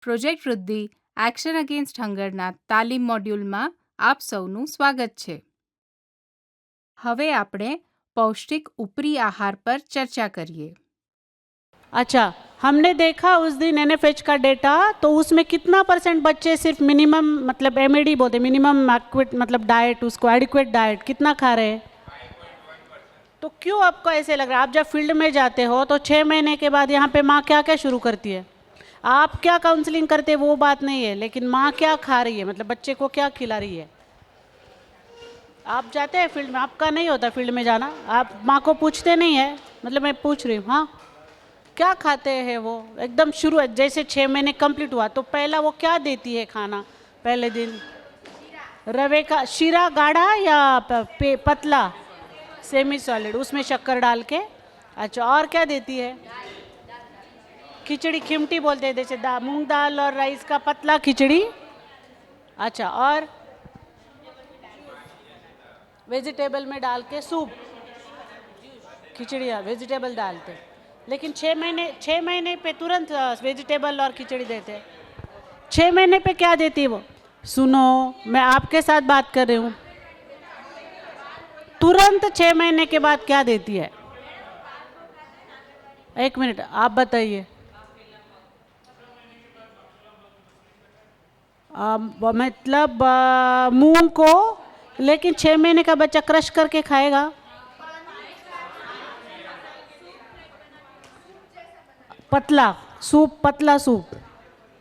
Project વૃદ્ધિ action against હંગરના તાલીમ મોડ્યુલમાં આપ સૌનું સ્વાગત છે. હવે આપણે પૌષ્ટિક ઉપરી આહાર પર ચર્ચા કરીએ. अच्छा, हमने देखा उस दिन एनएफएच का डेटा, तो उसमें कितना % बच्चे सिर्फ मिनिमम मतलब एमएडी बोलते मिनिमम एक्विट मतलब डाइट, उसको एडिक्वेट डाइट कितना खा रहे हैं. तो क्यों आपको ऐसे लग रहा है? आप जब फील्ड में जाते हो तो 6 महीने के बाद यहाँ पे माँ क्या क्या शुरू करती है. आप क्या काउंसलिंग करते हैं वो बात नहीं है, लेकिन माँ क्या खा रही है, मतलब बच्चे को क्या खिला रही है. आप जाते हैं फील्ड में, आपका नहीं होता फील्ड में जाना, आप माँ को पूछते नहीं है, मतलब मैं पूछ रही हूँ. हाँ, क्या खाते हैं वो एकदम शुरू, जैसे 6 महीने कंप्लीट हुआ तो पहला वो क्या देती है खाना पहले दिन? रवे का शीरा गाढ़ा या पतला सेमी सॉलिड, उसमें शक्कर डाल के. अच्छा, और क्या देती है? खिचड़ी, खिमटी बोलते हैं, जैसे मूंग दाल और राइस का पतला खिचड़ी. अच्छा, और वेजिटेबल में डाल के सूप, खिचड़ी वेजिटेबल डालते. लेकिन 6 महीने पे तुरंत वेजिटेबल और खिचड़ी देते. 6 महीने पे क्या देती है वो? सुनो, मैं आपके साथ बात कर रही हूँ. तुरंत 6 महीने के बाद क्या देती है? एक मिनट, आप बताइए. मतलब मूंग को, लेकिन 6 महीने का बच्चा क्रश करके खाएगा. पतला सूप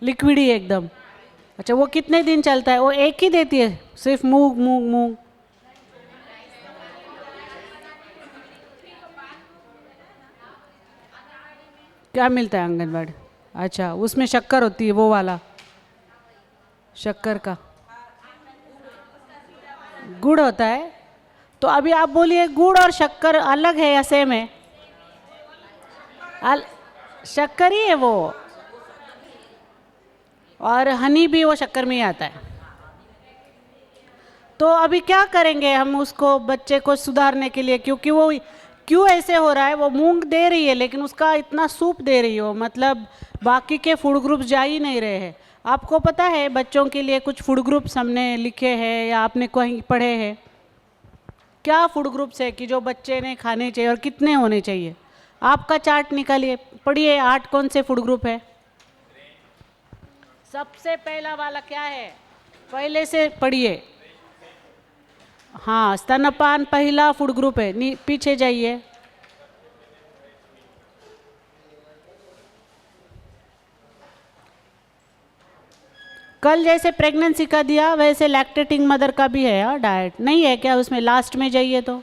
लिक्विड ही एकदम. अच्छा, वो कितने दिन चलता है? वो एक ही देती है सिर्फ मूंग. क्या मिलता है आंगनबाड़ी? अच्छा, उसमें शक्कर होती है, वो वाला शक्कर का गुड़ होता है. तो अभी आप बोलिए, गुड़ और शक्कर अलग है या सेम है? शक्कर ही है वो, और हनी भी वो शक्कर में ही आता है. तो अभी क्या करेंगे हम उसको, बच्चे को सुधारने के लिए? क्योंकि वो क्यों ऐसे हो रहा है, वो मूंग दे रही है लेकिन उसका इतना सूप दे रही हो, मतलब बाकी के फूड ग्रुप्स जा ही नहीं रहे हैं. आपको पता है बच्चों के लिए कुछ फूड ग्रुप्स हमने लिखे हैं या आपने कहीं पढ़े हैं? क्या फूड ग्रुप्स है कि जो बच्चे ने खाने चाहिए और कितने होने चाहिए? आपका चार्ट निकालिए, पढ़िए 8 कौन से फूड ग्रुप है. सबसे पहला वाला क्या है, पहले से पढ़िए. हाँ, स्तनपान पहला फूड ग्रुप है. पीछे जाइए. कल जैसे प्रेगनेंसी का दिया वैसे लैक्टेटिंग मदर का भी है डाइट, नहीं है क्या उसमें? लास्ट में जाइए तो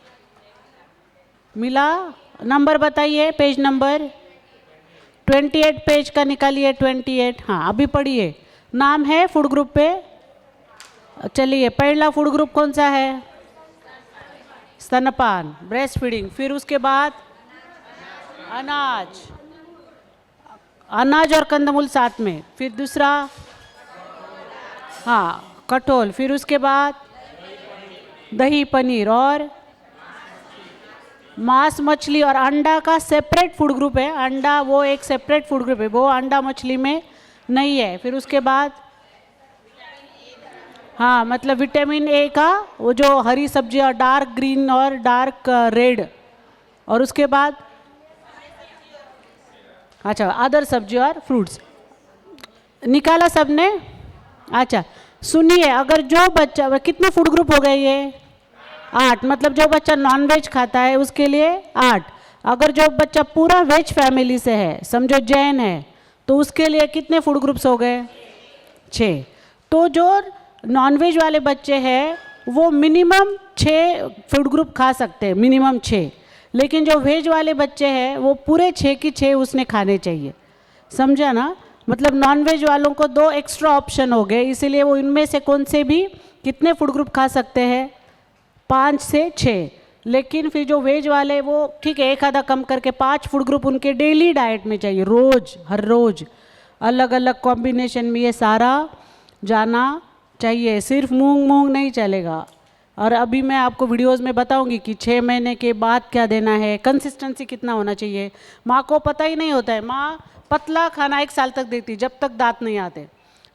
मिला. नंबर बताइए, पेज नंबर 28 पेज का निकालिए. 28. हाँ, अभी पढ़िए. नाम है फूड ग्रुप पे. चलिए, पहला फूड ग्रुप कौन सा है? स्तनपान, ब्रेस्ट फीडिंग. फिर उसके बाद अनाज और कंदमूल साथ में. फिर दूसरा, हाँ, कठोल. फिर उसके बाद दही, पनीर और मांस, मछली और अंडा का सेपरेट फूड ग्रुप है. अंडा वो एक सेपरेट फूड ग्रुप है, वो अंडा मछली में नहीं है. फिर उसके बाद, हाँ, मतलब विटामिन ए का वो जो हरी सब्जियाँ, डार्क ग्रीन और डार्क रेड. और उसके बाद अच्छा, अदर सब्जी और फ्रूट्स. निकाला सबने? अच्छा, सुनिए, अगर जो बच्चा, कितने फूड ग्रुप हो गए ये? 8. मतलब जो बच्चा नॉनवेज खाता है उसके लिए 8. अगर जो बच्चा पूरा वेज फैमिली से है, समझो जैन है, तो उसके लिए कितने फूड ग्रुप्स हो गए? 6. तो जो नॉनवेज वाले बच्चे हैं वो मिनिमम 6 फूड ग्रुप खा सकते हैं, मिनिमम 6. लेकिन जो वेज वाले बच्चे हैं वो पूरे 6 की 6 उसने खाने चाहिए. समझा ना? मतलब नॉनवेज वालों को 2 एक्स्ट्रा ऑप्शन हो गए, इसीलिए वो इनमें से कौन से भी कितने फूड ग्रुप खा सकते हैं? 5 से 6. लेकिन फिर जो वेज वाले वो ठीक है, एक आधा कम करके 5 फूड ग्रुप उनके डेली डाइट में चाहिए, रोज, हर रोज अलग अलग कॉम्बिनेशन में ये सारा जाना चाहिए. सिर्फ मूंग नहीं चलेगा. और अभी मैं आपको वीडियोस में बताऊंगी कि 6 महीने के बाद क्या देना है, कंसिस्टेंसी कितना होना चाहिए। माँ को पता ही नहीं होता है, माँ पतला खाना 1 साल तक देती जब तक दांत नहीं आते,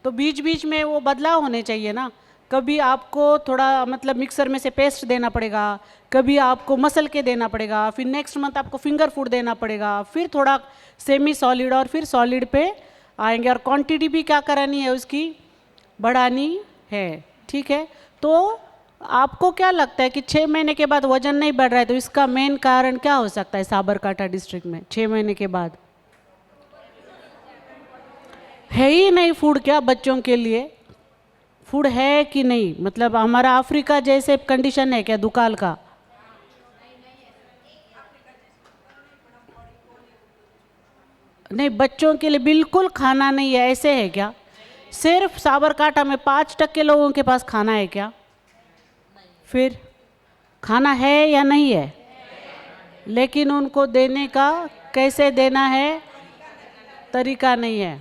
तो बीच बीच में वो बदलाव होने चाहिए ना। कभी आपको थोड़ा मतलब मिक्सर में से पेस्ट देना पड़ेगा, कभी आपको मसल के देना पड़ेगा, फिर नेक्स्ट मंथ आपको फिंगर फूड देना पड़ेगा, फिर थोड़ा सेमी सॉलिड और फिर सॉलिड पे आएंगे। और क्वांटिटी भी क्या करानी है, उसकी बढ़ानी है। ठीक है, तो आपको क्या लगता है कि 6 महीने के बाद वजन नहीं बढ़ रहा है, तो इसका मेन कारण क्या हो सकता है साबरकांठा डिस्ट्रिक्ट में 6 महीने के बाद? है ही नहीं फूड क्या बच्चों के लिए? फूड है कि नहीं? मतलब हमारा अफ्रीका जैसे कंडीशन है क्या दुकाल का? नहीं, बच्चों के लिए बिल्कुल खाना नहीं है, ऐसे है क्या? सिर्फ साबरकांठा में 5% लोगों के पास खाना है क्या? फिर खाना है या नहीं है? लेकिन उनको देने का कैसे देना है, तरीका नहीं है।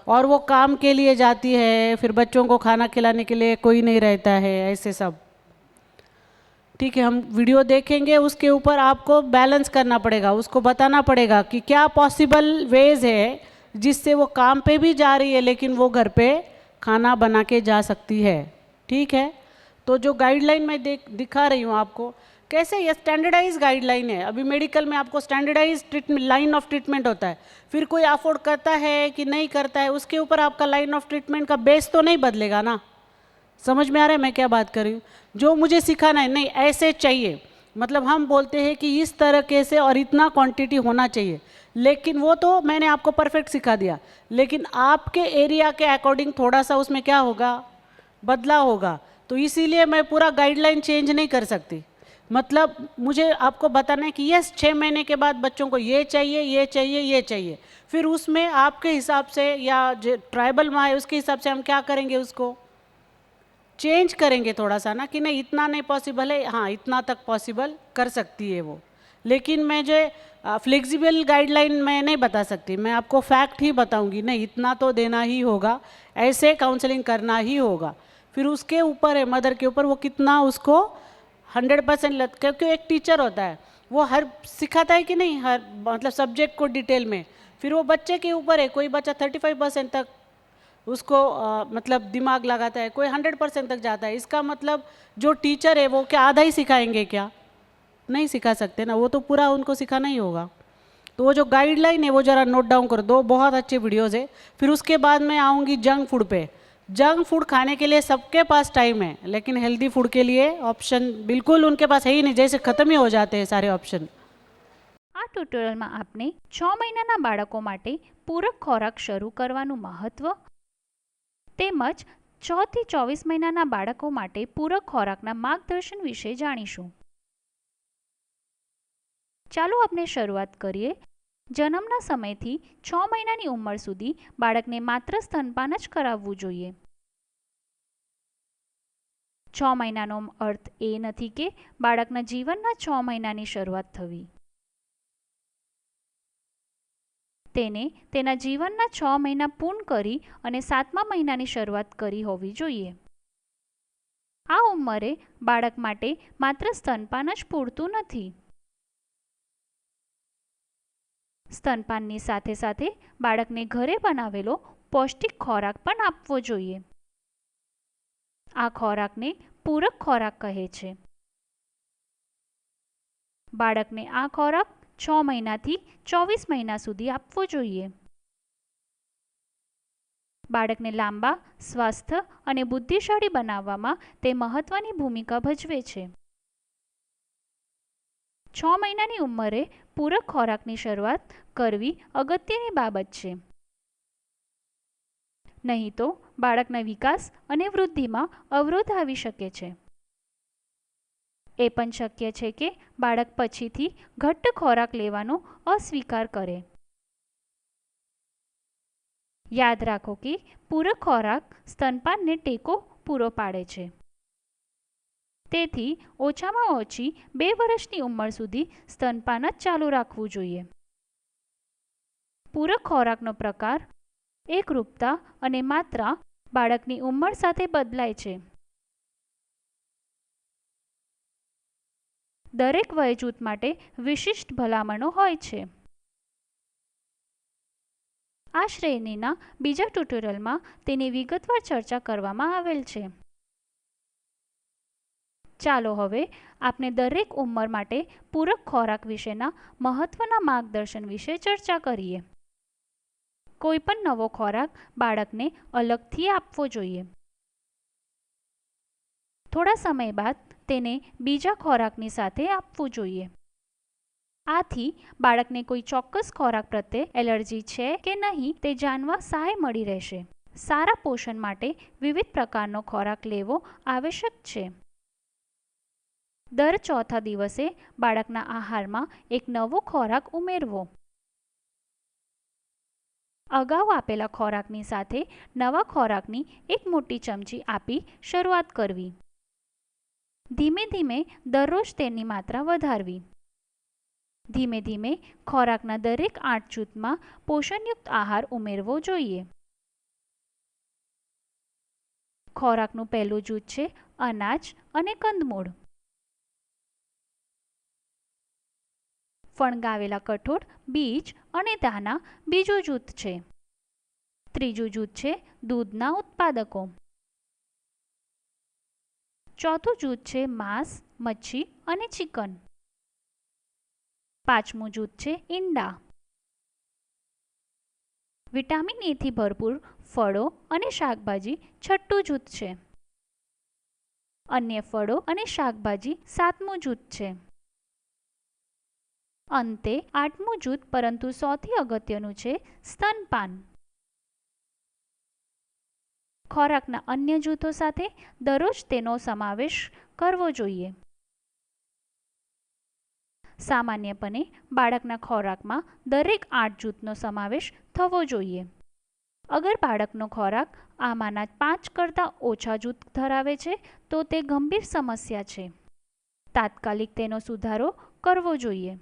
और वो काम के लिए जाती है, फिर बच्चों को खाना खिलाने के लिए कोई नहीं रहता है, ऐसे सब। ठीक है, हम वीडियो देखेंगे, उसके ऊपर आपको बैलेंस करना पड़ेगा, उसको बताना पड़ेगा कि क्या पॉसिबल वेज है जिससे वो काम पे भी जा रही है लेकिन वो घर पे खाना बना के जा सकती है। ठीक है, तो जो गाइडलाइन मैं दिखा रही हूँ आपको, कैसे ये स्टैंडर्डाइज गाइडलाइन है। अभी मेडिकल में आपको standardize treatment, line of treatment होता है, फिर कोई अफोर्ड करता है कि नहीं करता है, उसके ऊपर आपका लाइन ऑफ ट्रीटमेंट का बेस तो नहीं बदलेगा ना। समझ में आ रहा है मैं क्या बात कर रही हूँ? जो मुझे सिखाना है, नहीं ऐसे चाहिए, मतलब हम बोलते हैं कि इस तरह से और इतना क्वांटिटी होना चाहिए, लेकिन वो तो मैंने आपको परफेक्ट सिखा दिया, लेकिन आपके एरिया के अकॉर्डिंग थोड़ा सा उसमें क्या होगा, बदलाव होगा। तो इसीलिए मैं पूरा गाइडलाइन चेंज नहीं कर सकती। मतलब मुझे आपको बताना है कि यस 6 महीने के बाद बच्चों को ये चाहिए, ये चाहिए, ये चाहिए, फिर उसमें आपके हिसाब से या जो ट्राइबल माँ है उसके हिसाब से हम क्या करेंगे, उसको चेंज करेंगे थोड़ा सा ना, कि नहीं इतना नहीं पॉसिबल है, हाँ इतना तक पॉसिबल कर सकती है वो। लेकिन मैं जो फ्लेक्सिबल गाइडलाइन मैं नहीं बता सकती, मैं आपको फैक्ट ही बताऊंगी, नहीं इतना तो देना ही होगा, ऐसे काउंसलिंग करना ही होगा। फिर उसके ऊपर है, मदर के ऊपर, वो कितना उसको 100% क्योंकि एक टीचर होता है वो हर सिखाता है कि नहीं, हर मतलब सब्जेक्ट को डिटेल में, फिर वो बच्चे के ऊपर है। कोई बच्चा 35% तक उसको मतलब दिमाग लगाता है, कोई 100% तक जाता है। इसका मतलब जो टीचर है वो क्या आधा ही सिखाएंगे क्या? नहीं सिखा सकते ना, वो तो पूरा उनको सिखाना ही होगा। तो वो जो गाइडलाइन है वो ज़रा नोट डाउन कर दो, बहुत अच्छे वीडियोस है। फिर उसके बाद मैं आऊँगी जंक फूड पे। जंक फूड खाने के लिए सबके पास टाइम है, लेकिन हेल्दी फूड के लिए ऑप्शन बिल्कुल उनके पास है ही नहीं, जैसे ख़त्म ही हो जाते हैं सारे ऑप्शन। આ ટ્યુટોરિયલમાં આપને 6 મહિનાના બાળકો માટે પૂરક ખોરાક શરૂ કરવાનું મહત્વ તેમજ 6 થી 24 મહિનાના બાળકો માટે પૂરક ખોરાકના માર્ગદર્શન વિશે જાણીશું. ચાલો આપણે શરૂઆત કરીએ. જન્મના સમયથી 6 મહિનાની ઉંમર સુધી બાળકને માત્ર સ્તનપાન જ કરાવવું જોઈએ. 6 મહિનાનો અર્થ એ નથી કે બાળકના જીવનના 6 મહિનાની શરૂઆત થવી. તેને તેના જીવનના 6 મહિના પૂર્ણ કરી અને 7મા મહિનાની શરૂઆત કરી હોવી જોઈએ. આ ઉંમરે બાળક માટે માત્ર સ્તનપાન જ પૂરતું નથી. સ્તનપાનની સાથે સાથે બાળકને ઘરે બનાવેલો પૌષ્ટિક ખોરાક પણ આપવો જોઈએ. આ ખોરાકને પૂરક ખોરાક કહે છે. બાળકને આ ખોરાક 6 મહિનાથી 24 મહિના સુધી આપવો જોઈએ. બાળકને લાંબા, સ્વસ્થ અને બુદ્ધિશાળી બનાવવામાં તે મહત્વની ભૂમિકા ભજવે છે. 6 મહિનાની ઉંમરે પૂરક ખોરાકની શરૂઆત કરવી અગત્યની બાબત છે. નહીં તો બાળકના વિકાસ અને વૃદ્ધિમાં અવરોધ આવી શકે છે. એ પણ શક્ય છે કે બાળક પછીથી ઘટ્ટ ખોરાક લેવાનો અસ્વીકાર કરે. યાદ રાખો કે પૂરક ખોરાક સ્તનપાનને ટેકો પૂરો પાડે છે. તેથી ઓછામાં ઓછી 2 વર્ષની ઉંમર સુધી સ્તનપાન જ ચાલુ રાખવું જોઈએ. પૂરક ખોરાકનો પ્રકાર, એકરૂપતા અને માત્રા બાળકની ઉંમર સાથે બદલાય છે. દરેક વયજૂથ માટે વિશિષ્ટ ભલામણો હોય છે. આ શ્રેણીના બીજા ટ્યુટોરિયલમાં તેની વિગતવાર ચર્ચા કરવામાં આવેલ છે. ચાલો હવે આપણે દરેક ઉંમર માટે પૂરક ખોરાક વિશેના મહત્વના માર્ગદર્શન વિશે ચર્ચા કરીએ. કોઈ પણ નવો ખોરાક બાળકને અલગથી આપવો જોઈએ. થોડા સમય બાદ તેને બીજા ખોરાકની સાથે આપવું જોઈએ. આથી બાળકને કોઈ ચોક્કસ ખોરાક પ્રત્યે એલર્જી છે કે નહીં તે જાણવા સહાય મળી રહેશે. સારા પોષણ માટે વિવિધ પ્રકારનો ખોરાક લેવો આવશ્યક છે. દર ચોથા દિવસે બાળકના આહારમાં એક નવો ખોરાક ઉમેરવો. અગાઉ આપેલા ખોરાકની સાથે નવા ખોરાકની એક મોટી ચમચી આપી શરૂઆત કરવી. ધીમે ધીમે દરરોજ તેની માત્રા વધારવી. ધીમે ધીમે ખોરાકના દરેક 8 જૂથમાં પોષણયુક્ત આહાર ઉમેરવો જોઈએ. ખોરાકનું પહેલું જૂથ છે અનાજ અને કંદમૂળ. ફણગાવેલા કઠોળ, બીજ અને દાણા બીજું જૂથ છે. ત્રીજું જૂથ છે દૂધના ઉત્પાદકો. ચોથું જૂથ છે માંસ, મચ્છી અને ચિકન. પાંચમું જૂથ છે ઈંડા. વિટામિન એ થી ભરપૂર ફળો અને શાકભાજી છઠ્ઠું જૂથ છે. અન્ય ફળો અને શાકભાજી સાતમું જૂથ છે. અંતે આઠમું જૂથ પરંતુ સૌથી અગત્યનું છે સ્તનપાન. ખોરાકના અન્ય જૂથો સાથે દરરોજ તેનો સમાવેશ કરવો જોઈએ. સામાન્યપણે બાળકના ખોરાકમાં દરેક 8 જૂથનો સમાવેશ થવો જોઈએ. અગર બાળકનો ખોરાક આમાંના 5 કરતાં ઓછા જૂથ ધરાવે છે તો તે ગંભીર સમસ્યા છે. તાત્કાલિક તેનો સુધારો કરવો જોઈએ.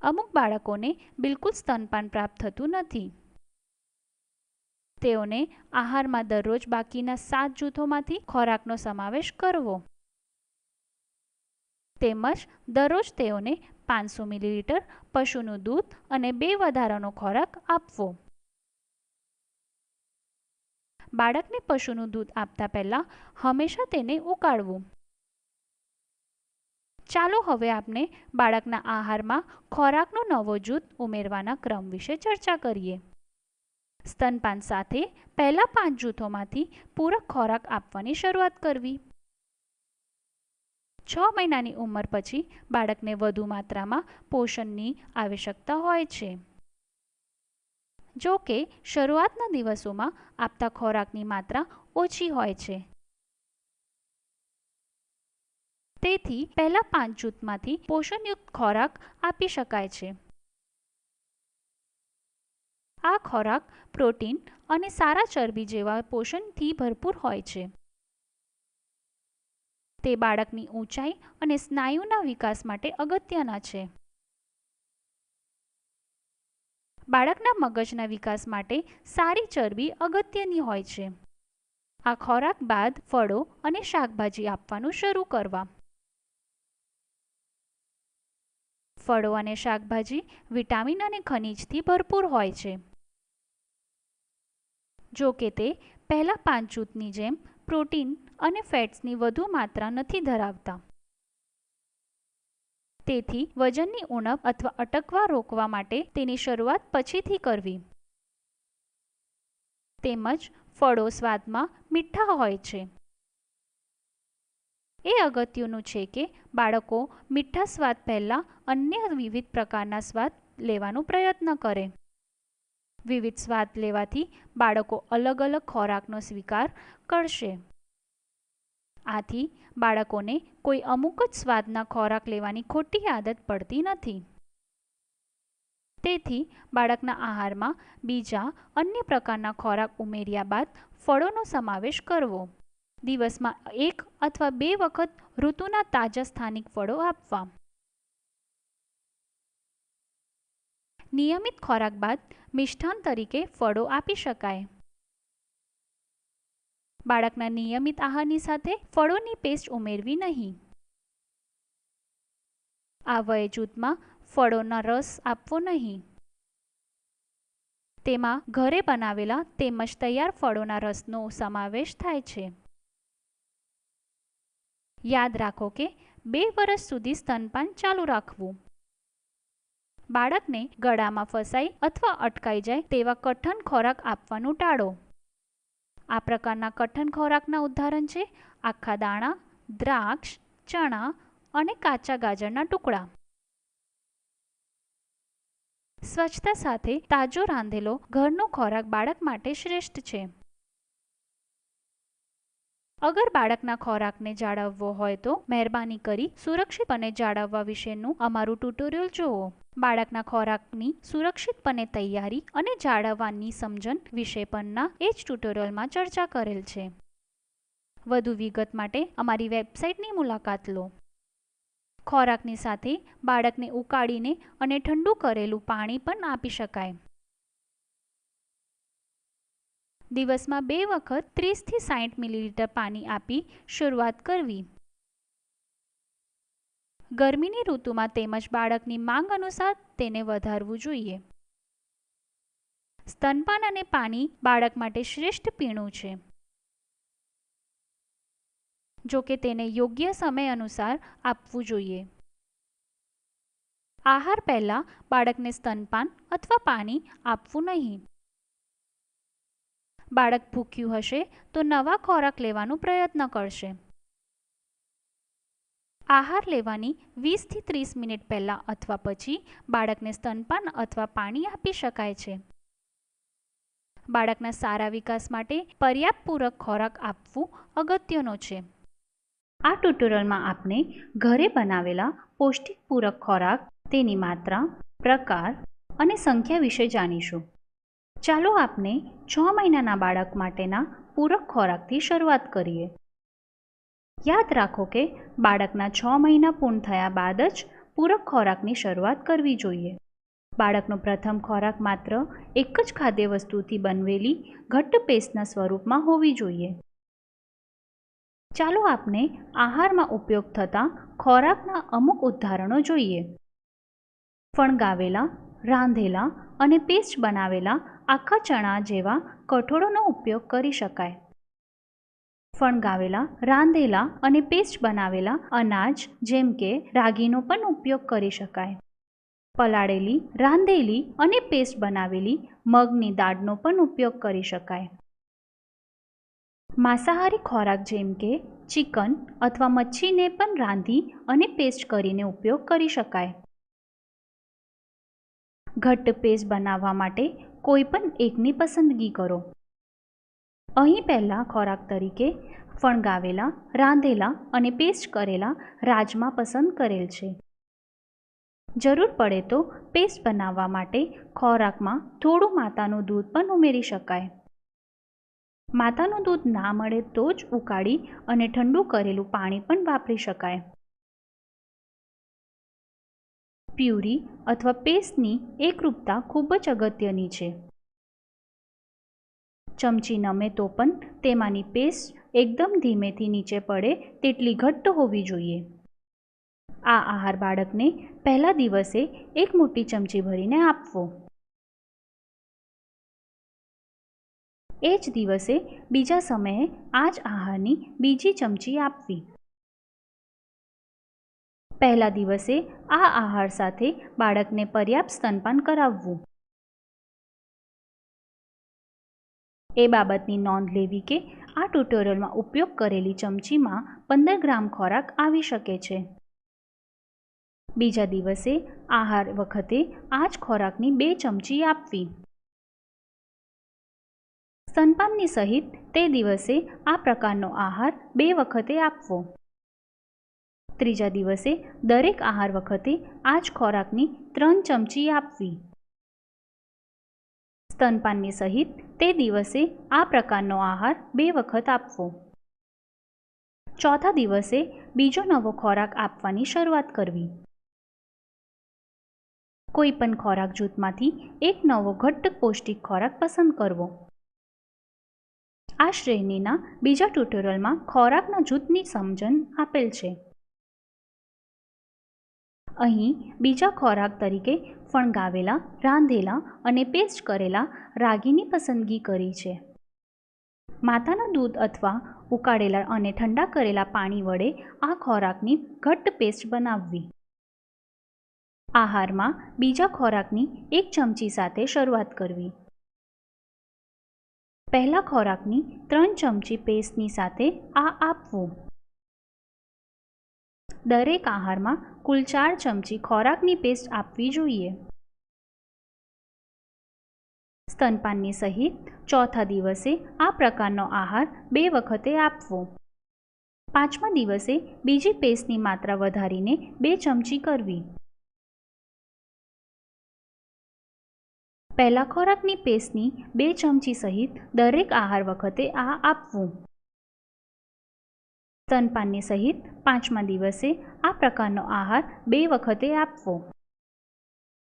અમુક બાળકોને બિલકુલ સ્તનપાન પ્રાપ્ત થતું નથી. તેઓને આહારમાં દરરોજ બાકીના 7 જૂથોમાંથી ખોરાકનો સમાવેશ કરવો. તેમજ દરરોજ તેઓને 500 મિલીલીટર પશુનું દૂધ અને 2 વધારાનો ખોરાક આપવો. બાળકને પશુનું દૂધ આપતા પહેલા હંમેશા તેને ઉકાળવું. ચાલો હવે આપણે બાળકના આહારમાં ખોરાકનો નવો જૂથ ઉમેરવાના ક્રમ વિશે ચર્ચા કરીએ. સ્તનપાન સાથે પહેલા 5 જૂથોમાંથી પૂરક ખોરાક આપવાની શરૂઆત કરવી. 6 મહિનાની ઉંમર પછી બાળકને વધુ માત્રામાં પોષણની આવશ્યકતા હોય છે. જો કે શરૂઆતના દિવસોમાં આપતા ખોરાકની માત્રા ઓછી હોય છે. તેથી પહેલા 5 જૂથમાંથી પોષણયુક્ત ખોરાક આપી શકાય છે. આ ખોરાક પ્રોટીન અને સારા ચરબી જેવા પોષણથી ભરપૂર હોય છે. તે બાળકની ઊંચાઈ અને સ્નાયુના વિકાસ માટે અગત્યના છે. બાળકના મગજના વિકાસ માટે સારી ચરબી અગત્યની હોય છે. આ ખોરાક બાદ ફળો અને શાકભાજી આપવાનું શરૂ કરવા. ફળો અને શાકભાજી વિટામિન અને ખનિજથી ભરપૂર હોય છે. જો કે તે પહેલા 5 જૂથની જેમ પ્રોટીન અને ફેટ્સની વધુ માત્રા નથી ધરાવતા. તેથી વજનની ઉણપ અથવા અટકવા રોકવા માટે તેની શરૂઆત પછીથી કરવી. તેમજ ફળો સ્વાદમાં મીઠા હોય છે. એ અગત્યનું છે કે બાળકો મીઠા સ્વાદ પહેલા અન્ય વિવિધ પ્રકારના સ્વાદ લેવાનો પ્રયત્ન કરે. વિવિધ સ્વાદ લેવાથી બાળકો અલગ અલગ ખોરાકનો સ્વીકાર કરશે. આથી બાળકોને કોઈ અમુક જ સ્વાદના ખોરાક લેવાની ખોટી આદત પડતી નથી. તેથી બાળકના આહારમાં બીજા અન્ય પ્રકારના ખોરાક ઉમેર્યા બાદ ફળોનો સમાવેશ કરવો. દિવસમાં 1 અથવા 2 વખત ઋતુના તાજા સ્થાનિક ફળો આપવા. નિયમિત ખોરાક બાદ મિષ્ટાન તરીકે ફળો આપી શકાય. બાળકના નિયમિત આહારની સાથે ફળોની પેસ્ટ ઉમેરવી નહીં. આ વય જૂથમાં ફળોનો રસ આપવો નહીં. તેમાં ઘરે બનાવેલા તેમજ તૈયાર ફળોના રસનો સમાવેશ થાય છે. યાદ રાખો કે 2 વર્ષ સુધી સ્તનપાન ચાલુ રાખવું. બાળકને ગળામાં ફસાઈ અથવા અટકાઈ જાય તેવા કઠણ ખોરાક આપવાનું ટાળો. આ પ્રકારના કઠણ ખોરાકના ઉદાહરણ છે આખા દાણા, દ્રાક્ષ, ચણા અને કાચા ગાજરના ટુકડા. સ્વચ્છતા સાથે તાજો રાંધેલો ઘરનો ખોરાક બાળક માટે શ્રેષ્ઠ છે. અગર બાળકના ખોરાકને જાળવવો હોય તો મહેરબાની કરી સુરક્ષિતપણે જાળવવા વિશેનું અમારું ટ્યુટોરિયલ જુઓ. બાળકના ખોરાકની સુરક્ષિતપણે તૈયારી અને જાળવવાની સમજણ વિશે પરના એ જ ટ્યુટોરિયલમાં ચર્ચા કરેલ છે. વધુ વિગત માટે અમારી વેબસાઇટની મુલાકાત લો. ખોરાકની સાથે બાળકને ઉકાળીને અને ઠંડુ કરેલું પાણી પણ આપી શકાય. દિવસમાં 2 વખત 30 થી 60 મિલીલીટર પાણી આપી શરૂઆત કરવી. ગરમીની ઋતુમાં તેમજ બાળકની માંગ અનુસાર તેને વધારવું જોઈએ. સ્તનપાન અને પાણી બાળક માટે શ્રેષ્ઠ પીણું છે. જો કે તેને યોગ્ય સમય અનુસાર આપવું જોઈએ. આહાર પહેલા બાળકને સ્તનપાન અથવા પાણી આપવું નહીં. બાળક ભૂખ્યું હશે તો નવા ખોરાક લેવાનો પ્રયત્ન કરશે. આહાર લેવાની 20 થી 30 મિનિટ પહેલા અથવા પછી બાળકને સ્તનપાન અથવા પાણી આપી શકાય છે. બાળકના સારા વિકાસ માટે પર્યાપ્ત પૂરક ખોરાક આપવું અગત્યનો છે. આ ટ્યુટોરિયલમાં આપણે ઘરે બનાવેલા પૌષ્ટિક પૂરક ખોરાક, તેની માત્રા, પ્રકાર અને સંખ્યા વિશે જાણીશું. ચાલો આપણે 6 મહિનાના બાળક માટેના પૂરક ખોરાકથી શરૂઆત કરીએ. યાદ રાખો કે બાળકના 6 મહિના પૂર્ણ થયા બાદ જ પૂરક ખોરાકની શરૂઆત કરવી જોઈએ. બાળકનો પ્રથમ ખોરાક માત્ર એક જ ખાદ્ય વસ્તુથી બનેલી ઘટ્ટ પેસ્ટના સ્વરૂપમાં હોવી જોઈએ. ચાલો આપણે આહારમાં ઉપયોગ થતા ખોરાકના અમુક ઉદાહરણો જોઈએ. ફણગાવેલા, રાંધેલા અને પેસ્ટ બનાવેલા આખા ચણા જેવા કઠોળનો ઉપયોગ કરી શકાય. ફણગાવેલા, રાંધેલા અને પેસ્ટ બનાવેલા અનાજ જેમ કે રાગીનો પણ ઉપયોગ કરી શકાય. પલાળેલી, રાંધેલી અને પેસ્ટ બનાવેલી મગની દાળનો પણ ઉપયોગ કરી શકાય. માંસાહારી ખોરાક જેમ કે ચિકન અથવા મચ્છીને પણ રાંધી અને પેસ્ટ કરીને ઉપયોગ કરી શકાય. ઘટ્ટ પેસ્ટ બનાવવા માટે કોઈ પણ એકની પસંદગી કરો. અહીં પહેલા ખોરાક તરીકે ફણગાવેલા, રાંધેલા અને પેસ્ટ કરેલા રાજમા પસંદ કરેલ છે. જરૂર પડે તો પેસ્ટ બનાવવા માટે ખોરાકમાં થોડું માતાનું દૂધ પણ ઉમેરી શકાય. માતાનું દૂધ ના મળે તો જ ઉકાળી અને ઠંડુ કરેલું પાણી પણ વાપરી શકાય. પ્યુરી અથવા પેસ્ટની એકરૂપતા ખૂબ જ અગત્યની છે. ચમચી નમે તો પણ તેમાંની પેસ્ટ એકદમ ધીમેથી નીચે પડે તેટલી ઘટ્ટ હોવી જોઈએ. આ આહાર બાળકને પહેલા દિવસે એક મોટી ચમચી ભરીને આપવો. એ જ દિવસે બીજા સમયે આ જ આહારની બીજી ચમચી આપવી. પહેલા દિવસે આ આહાર સાથે બાળકને પર્યાપ્ત સ્તનપાન કરાવવું. એ બાબતની નોંધ લેવી કે આ ટ્યુટોરિયલમાં ઉપયોગ કરેલી ચમચીમાં 15 ગ્રામ ખોરાક આવી શકે છે. બીજા દિવસે આહાર વખતે આ જ ખોરાકની 2 ચમચી આપવી. સ્તનપાનની સહિત તે દિવસે આ પ્રકારનો આહાર 2 વખતે આપવો. ત્રીજા દિવસે દરેક આહાર વખતે આ જ ખોરાકની 3 ચમચી આપવી. સ્તનપાનની સહિત તે દિવસે આ પ્રકારનો આહાર 2 વખત આપવો. ચોથા દિવસે બીજો નવો ખોરાક આપવાની શરૂઆત કરવી. કોઈ પણ ખોરાક જૂથમાંથી એક નવો ઘટ્ટ પૌષ્ટિક ખોરાક પસંદ કરવો. આ શ્રેણીના બીજા ટ્યુટોરિયલમાં ખોરાકના જૂથની સમજણ આપેલ છે. અહીં બીજા ખોરાક તરીકે ફણગાવેલા, રાંધેલા અને પેસ્ટ કરેલા રાગીની પસંદગી કરી છે. માતાના દૂધ અથવા ઉકાળેલા અને ઠંડા કરેલા પાણી વડે આ ખોરાકની ઘટ્ટ પેસ્ટ બનાવવી. આહારમાં બીજા ખોરાકની 1 ચમચી સાથે શરૂઆત કરવી. પહેલા ખોરાકની 3 ચમચી પેસ્ટની સાથે આ આપવું. દરેક આહારમાં કુલ 4 ચમચી ખોરાકની પેસ્ટ આપવી જોઈએ. સ્તનપાનની સહિત ચોથા દિવસે આ પ્રકારનો આહાર 2 વખતે આપવો. 5મા દિવસે બીજી પેસ્ટની માત્રા વધારીને 2 ચમચી કરવી. પહેલા ખોરાકની પેસ્ટની 2 ચમચી સહિત દરેક આહાર વખતે આ આપવું. સ્તનપાનની સહિત 5મા દિવસે આ પ્રકારનો આહાર 2 વખતે આપવો.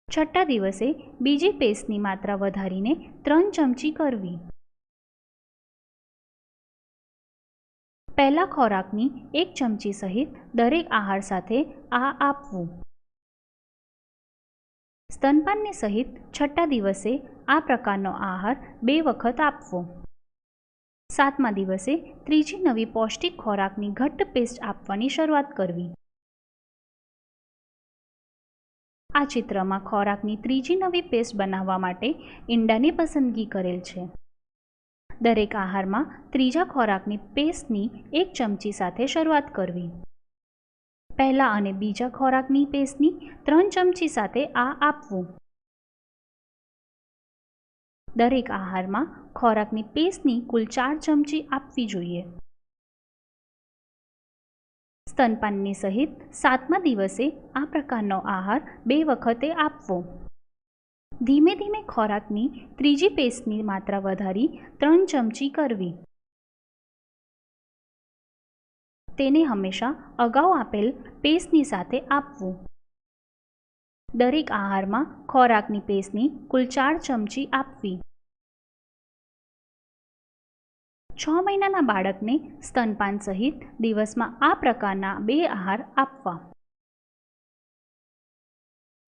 6ઠ્ઠા દિવસે બીજી પેસ્ટની માત્રા વધારીને 3 ચમચી કરવી. પહેલા ખોરાકની 1 ચમચી સહિત દરેક આહાર સાથે આ આપવું. સ્તનપાનની સહિત 6ઠ્ઠા દિવસે આ પ્રકારનો આહાર 2 વખત આપવો. 7મા દિવસે ત્રીજી નવી પૌષ્ટિક ખોરાકની ઘટ્ટ પેસ્ટ આપવાની શરૂઆત કરવી. આ ચિત્રમાં ખોરાકની ત્રીજી નવી પેસ્ટ બનાવવા માટે ઈંડાની પસંદગી કરેલ છે. દરેક આહારમાં ત્રીજા ખોરાકની પેસ્ટની 1 ચમચી સાથે શરૂઆત કરવી. પહેલા અને બીજા ખોરાકની પેસ્ટની 3 ચમચી સાથે આ આપવું. દરેક આહારમાં ખોરાકની પેસ્ટની કુલ 4 ચમચી આપવી જોઈએ. સ્તનપાનની સહિત 7મા દિવસે આ પ્રકારનો આહાર 2 વખતે આપવો. ધીમે ધીમે ખોરાકની ત્રીજી પેસ્ટની માત્રા વધારી 3 ચમચી કરવી. તેને હંમેશા અગાઉ આપેલ પેસ્ટની સાથે આપવું. દરેક આહારમાં ખોરાકની પેસ્ટની કુલ 4 ચમચી આપવી. 6 મહિનાના બાળકને સ્તનપાન સહિત દિવસમાં આ પ્રકારના 2 આહાર આપવા.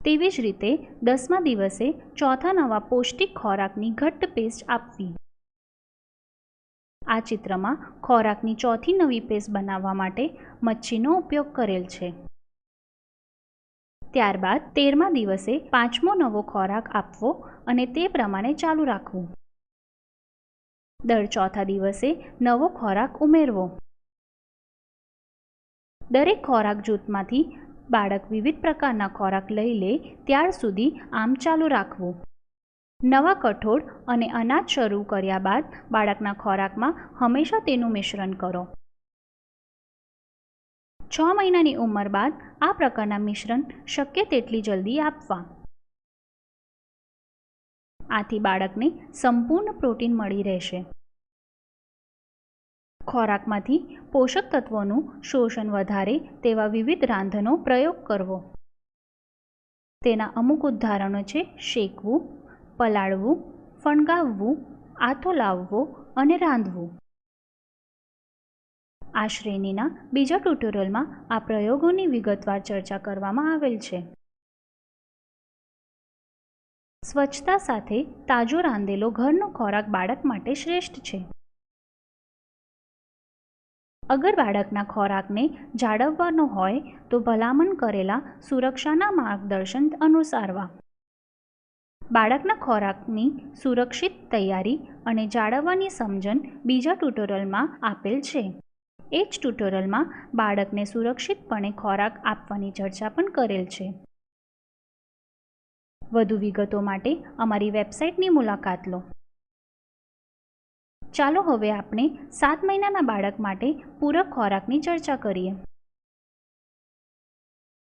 તેવી જ રીતે 10મા દિવસે ચોથા નવા પૌષ્ટિક ખોરાકની ઘટ્ટ પેસ્ટ આપવી. આ ચિત્રમાં ખોરાકની ચોથી નવી પેસ્ટ બનાવવા માટે મચ્છીનો ઉપયોગ કરેલ છે. ત્યારબાદ 13મા દિવસે 5મો નવો ખોરાક આપવો અને તે પ્રમાણે ચાલુ રાખવું. દર ચોથા દિવસે નવો ખોરાક ઉમેરવો. દરેક ખોરાક જૂથમાંથી બાળક વિવિધ પ્રકારના ખોરાક લઈ લે ત્યાર સુધી આમ ચાલુ રાખવું. નવા કઠોળ અને અનાજ શરૂ કર્યા બાદ બાળકના ખોરાકમાં હંમેશા તેનું મિશ્રણ કરો. 6 મહિનાની ઉંમર બાદ આ પ્રકારના મિશ્રણ શક્ય તેટલી જલ્દી આપવા. આથી બાળકને સંપૂર્ણ પ્રોટીન મળી રહેશે. ખોરાકમાંથી પોષક તત્વોનું શોષણ વધારે તેવા વિવિધ રાંધણનો પ્રયોગ કરવો. તેના અમુક ઉદાહરણો છે શેકવું, પલાળવું, ફણગાવવું, આથો લાવવો અને રાંધવું. આ શ્રેણીના બીજા ટ્યુટોરિયલમાં આ પ્રયોગોની વિગતવાર ચર્ચા કરવામાં આવેલ છે. સ્વચ્છતા સાથે તાજો રાંધેલો ઘરનો ખોરાક બાળક માટે શ્રેષ્ઠ છે. અગર બાળકના ખોરાકને જાળવવાનો હોય તો ભલામણ કરેલા સુરક્ષાના માર્ગદર્શન અનુસરવા. બાળકના ખોરાકની સુરક્ષિત તૈયારી અને જાળવવાની સમજણ બીજા ટ્યુટોરિયલમાં આપેલ છે. એ જ ટ્યુટોરિયલમાં બાળકને સુરક્ષિતપણે ખોરાક આપવાની ચર્ચા પણ કરેલ છે. વધુ વિગતો માટે અમારી વેબસાઇટની મુલાકાત લો. ચાલો હવે આપણે 7 મહિનાના બાળક માટે પૂરક ખોરાકની ચર્ચા કરીએ.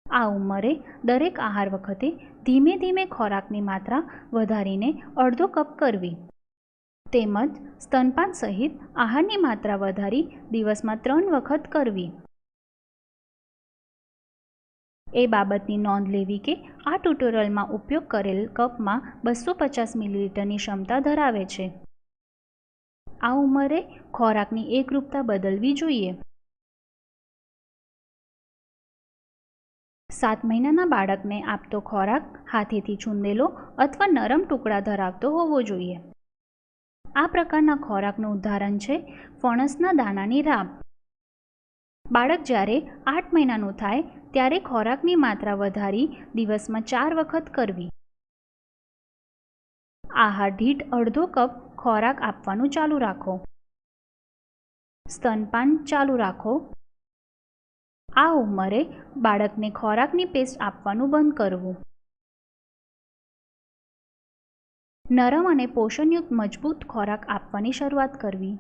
આ ઉંમરે દરેક આહાર વખતે ધીમે ધીમે ખોરાકની માત્રા વધારીને અડધો કપ કરવી. તેમજ સ્તનપાન સહિત આહારની માત્રા વધારી દિવસમાં 3 વખત કરવી. એ બાબતની નોંધ લેવી કે આ ટ્યુટોરિયલમાં ઉપયોગ કરેલ કપમાં 250 મિલીલીટરની ક્ષમતા ધરાવે છે. આ ઉંમરે ખોરાકની એકરૂપતા બદલવી જોઈએ. 7 મહિનાના બાળકને આપતો ખોરાક હાથેથી છૂંદેલો અથવા નરમ ટુકડા ધરાવતો હોવો જોઈએ. આ પ્રકારના ખોરાકનું ઉદાહરણ છે ફણસના દાણાની રાબ. બાળક જ્યારે 8 મહિનાનું થાય ત્યારે ખોરાકની માત્રા વધારી દિવસમાં 4 વખત કરવી. આહાર દીઠ અડધો કપ ખોરાક આપવાનું ચાલુ રાખો. સ્તનપાન ચાલુ રાખો. આ ઉંમરે બાળકને ખોરાકની પેસ્ટ આપવાનું બંધ કરવું. નરમ અને પોષણયુક્ત મજબૂત ખોરાક આપવાની શરૂઆત કરવી.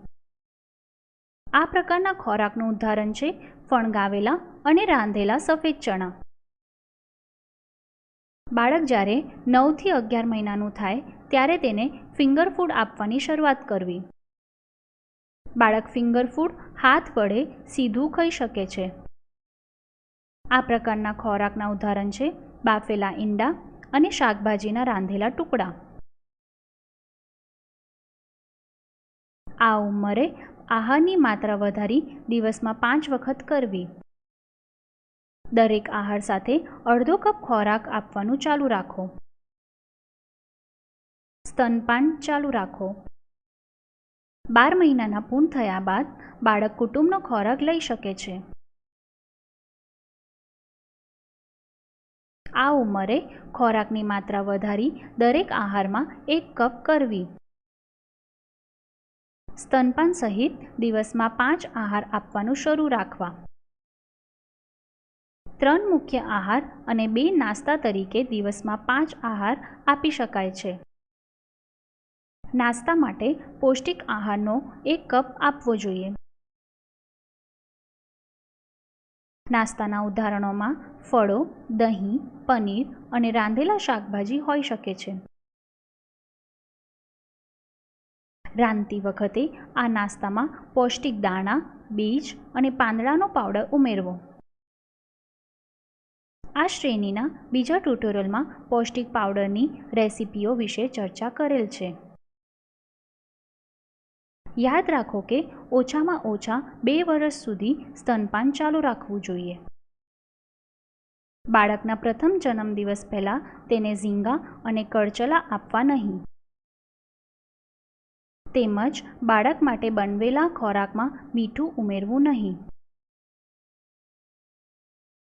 આ પ્રકારના ખોરાકનું ઉદાહરણ છે ફણગાવેલા અને રાંધેલા સફેદ ચણા. બાળક જ્યારે 9 થી 11 મહિનાનું થાય ત્યારે તેને ફિંગર ફૂડ આપવાની શરૂઆત કરવી. બાળક ફિંગર ફૂડ હાથ વડે સીધું ખાઈ શકે છે. આ પ્રકારના ખોરાકના ઉદાહરણ છે બાફેલા ઈંડા અને શાકભાજીના રાંધેલા ટુકડા. આ ઉંમરે આહારની માત્રા વધારી દિવસમાં 5 વખત કરવી. દરેક આહાર સાથે અડધો કપ ખોરાક આપવાનું ચાલુ રાખો. સ્તનપાન ચાલુ રાખો. 12 મહિનાના પૂર્ણ થયા બાદ બાળક કુટુંબનો ખોરાક લઈ શકે છે. આ ઉંમરે ખોરાકની માત્રા વધારી દરેક આહારમાં 1 કપ કરવી. સ્તનપાન સહિત દિવસમાં 5 આહાર આપવાનું શરૂ રાખવા. 3 મુખ્ય આહાર અને 2 નાસ્તા તરીકે દિવસમાં 5 આહાર આપી શકાય છે. નાસ્તા માટે પૌષ્ટિક આહારનો 1 કપ આપવો જોઈએ. નાસ્તાના ઉદાહરણોમાં ફળો, દહીં, પનીર અને રાંધેલા શાકભાજી હોઈ શકે છે. રાંધતી વખતે આ નાસ્તામાં પૌષ્ટિક દાણા, બીજ અને પાંદડાનો પાવડર ઉમેરવો. આ શ્રેણીના બીજા ટ્યુટોરિયલમાં પૌષ્ટિક પાવડરની રેસિપીઓ વિશે ચર્ચા કરેલ છે. યાદ રાખો કે ઓછામાં ઓછા 2 વર્ષ સુધી સ્તનપાન ચાલુ રાખવું જોઈએ. બાળકના પ્રથમ જન્મદિવસ પહેલાં તેને ઝીંગા અને કળચલા આપવા નહીં. તેમજ બાળક માટે બનવેલા ખોરાકમાં મીઠું ઉમેરવું નહીં.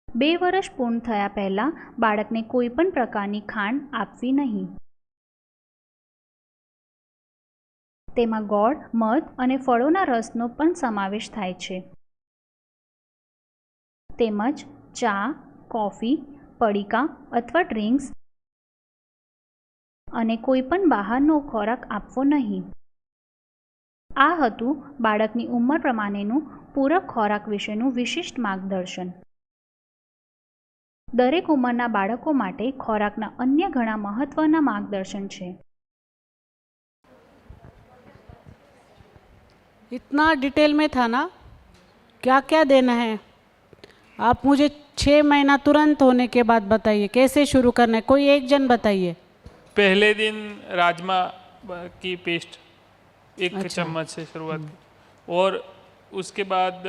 2 વર્ષ પૂર્ણ થયા પહેલાં બાળકને કોઈપણ પ્રકારની ખાંડ આપવી નહીં. તેમાં ગોળ, મધ અને ફળોના રસનો પણ સમાવેશ થાય છે. તેમજ ચા, કોફી, પડીકા અથવા ડ્રિંક્સ અને કોઈપણ બહારનો ખોરાક આપવો નહીં. આ હતું બાળકની ઉંમર પ્રમાણેનું પૂરક ખોરાક વિશેનું વિશિષ્ટ માર્ગદર્શન. દરેક ઉંમરના બાળકો માટે ખોરાકના અન્ય ઘણા મહત્વના માર્ગદર્શન છે. इतना डिटेल में था ना, क्या क्या देना है आप मुझे 6 महीना तुरंत होने के बाद बताइए कैसे शुरू करना है. कोई एक जन बताइए. पहले दिन राजमा की पेस्ट 1 अच्छा। चम्मच से शुरुआत की और उसके बाद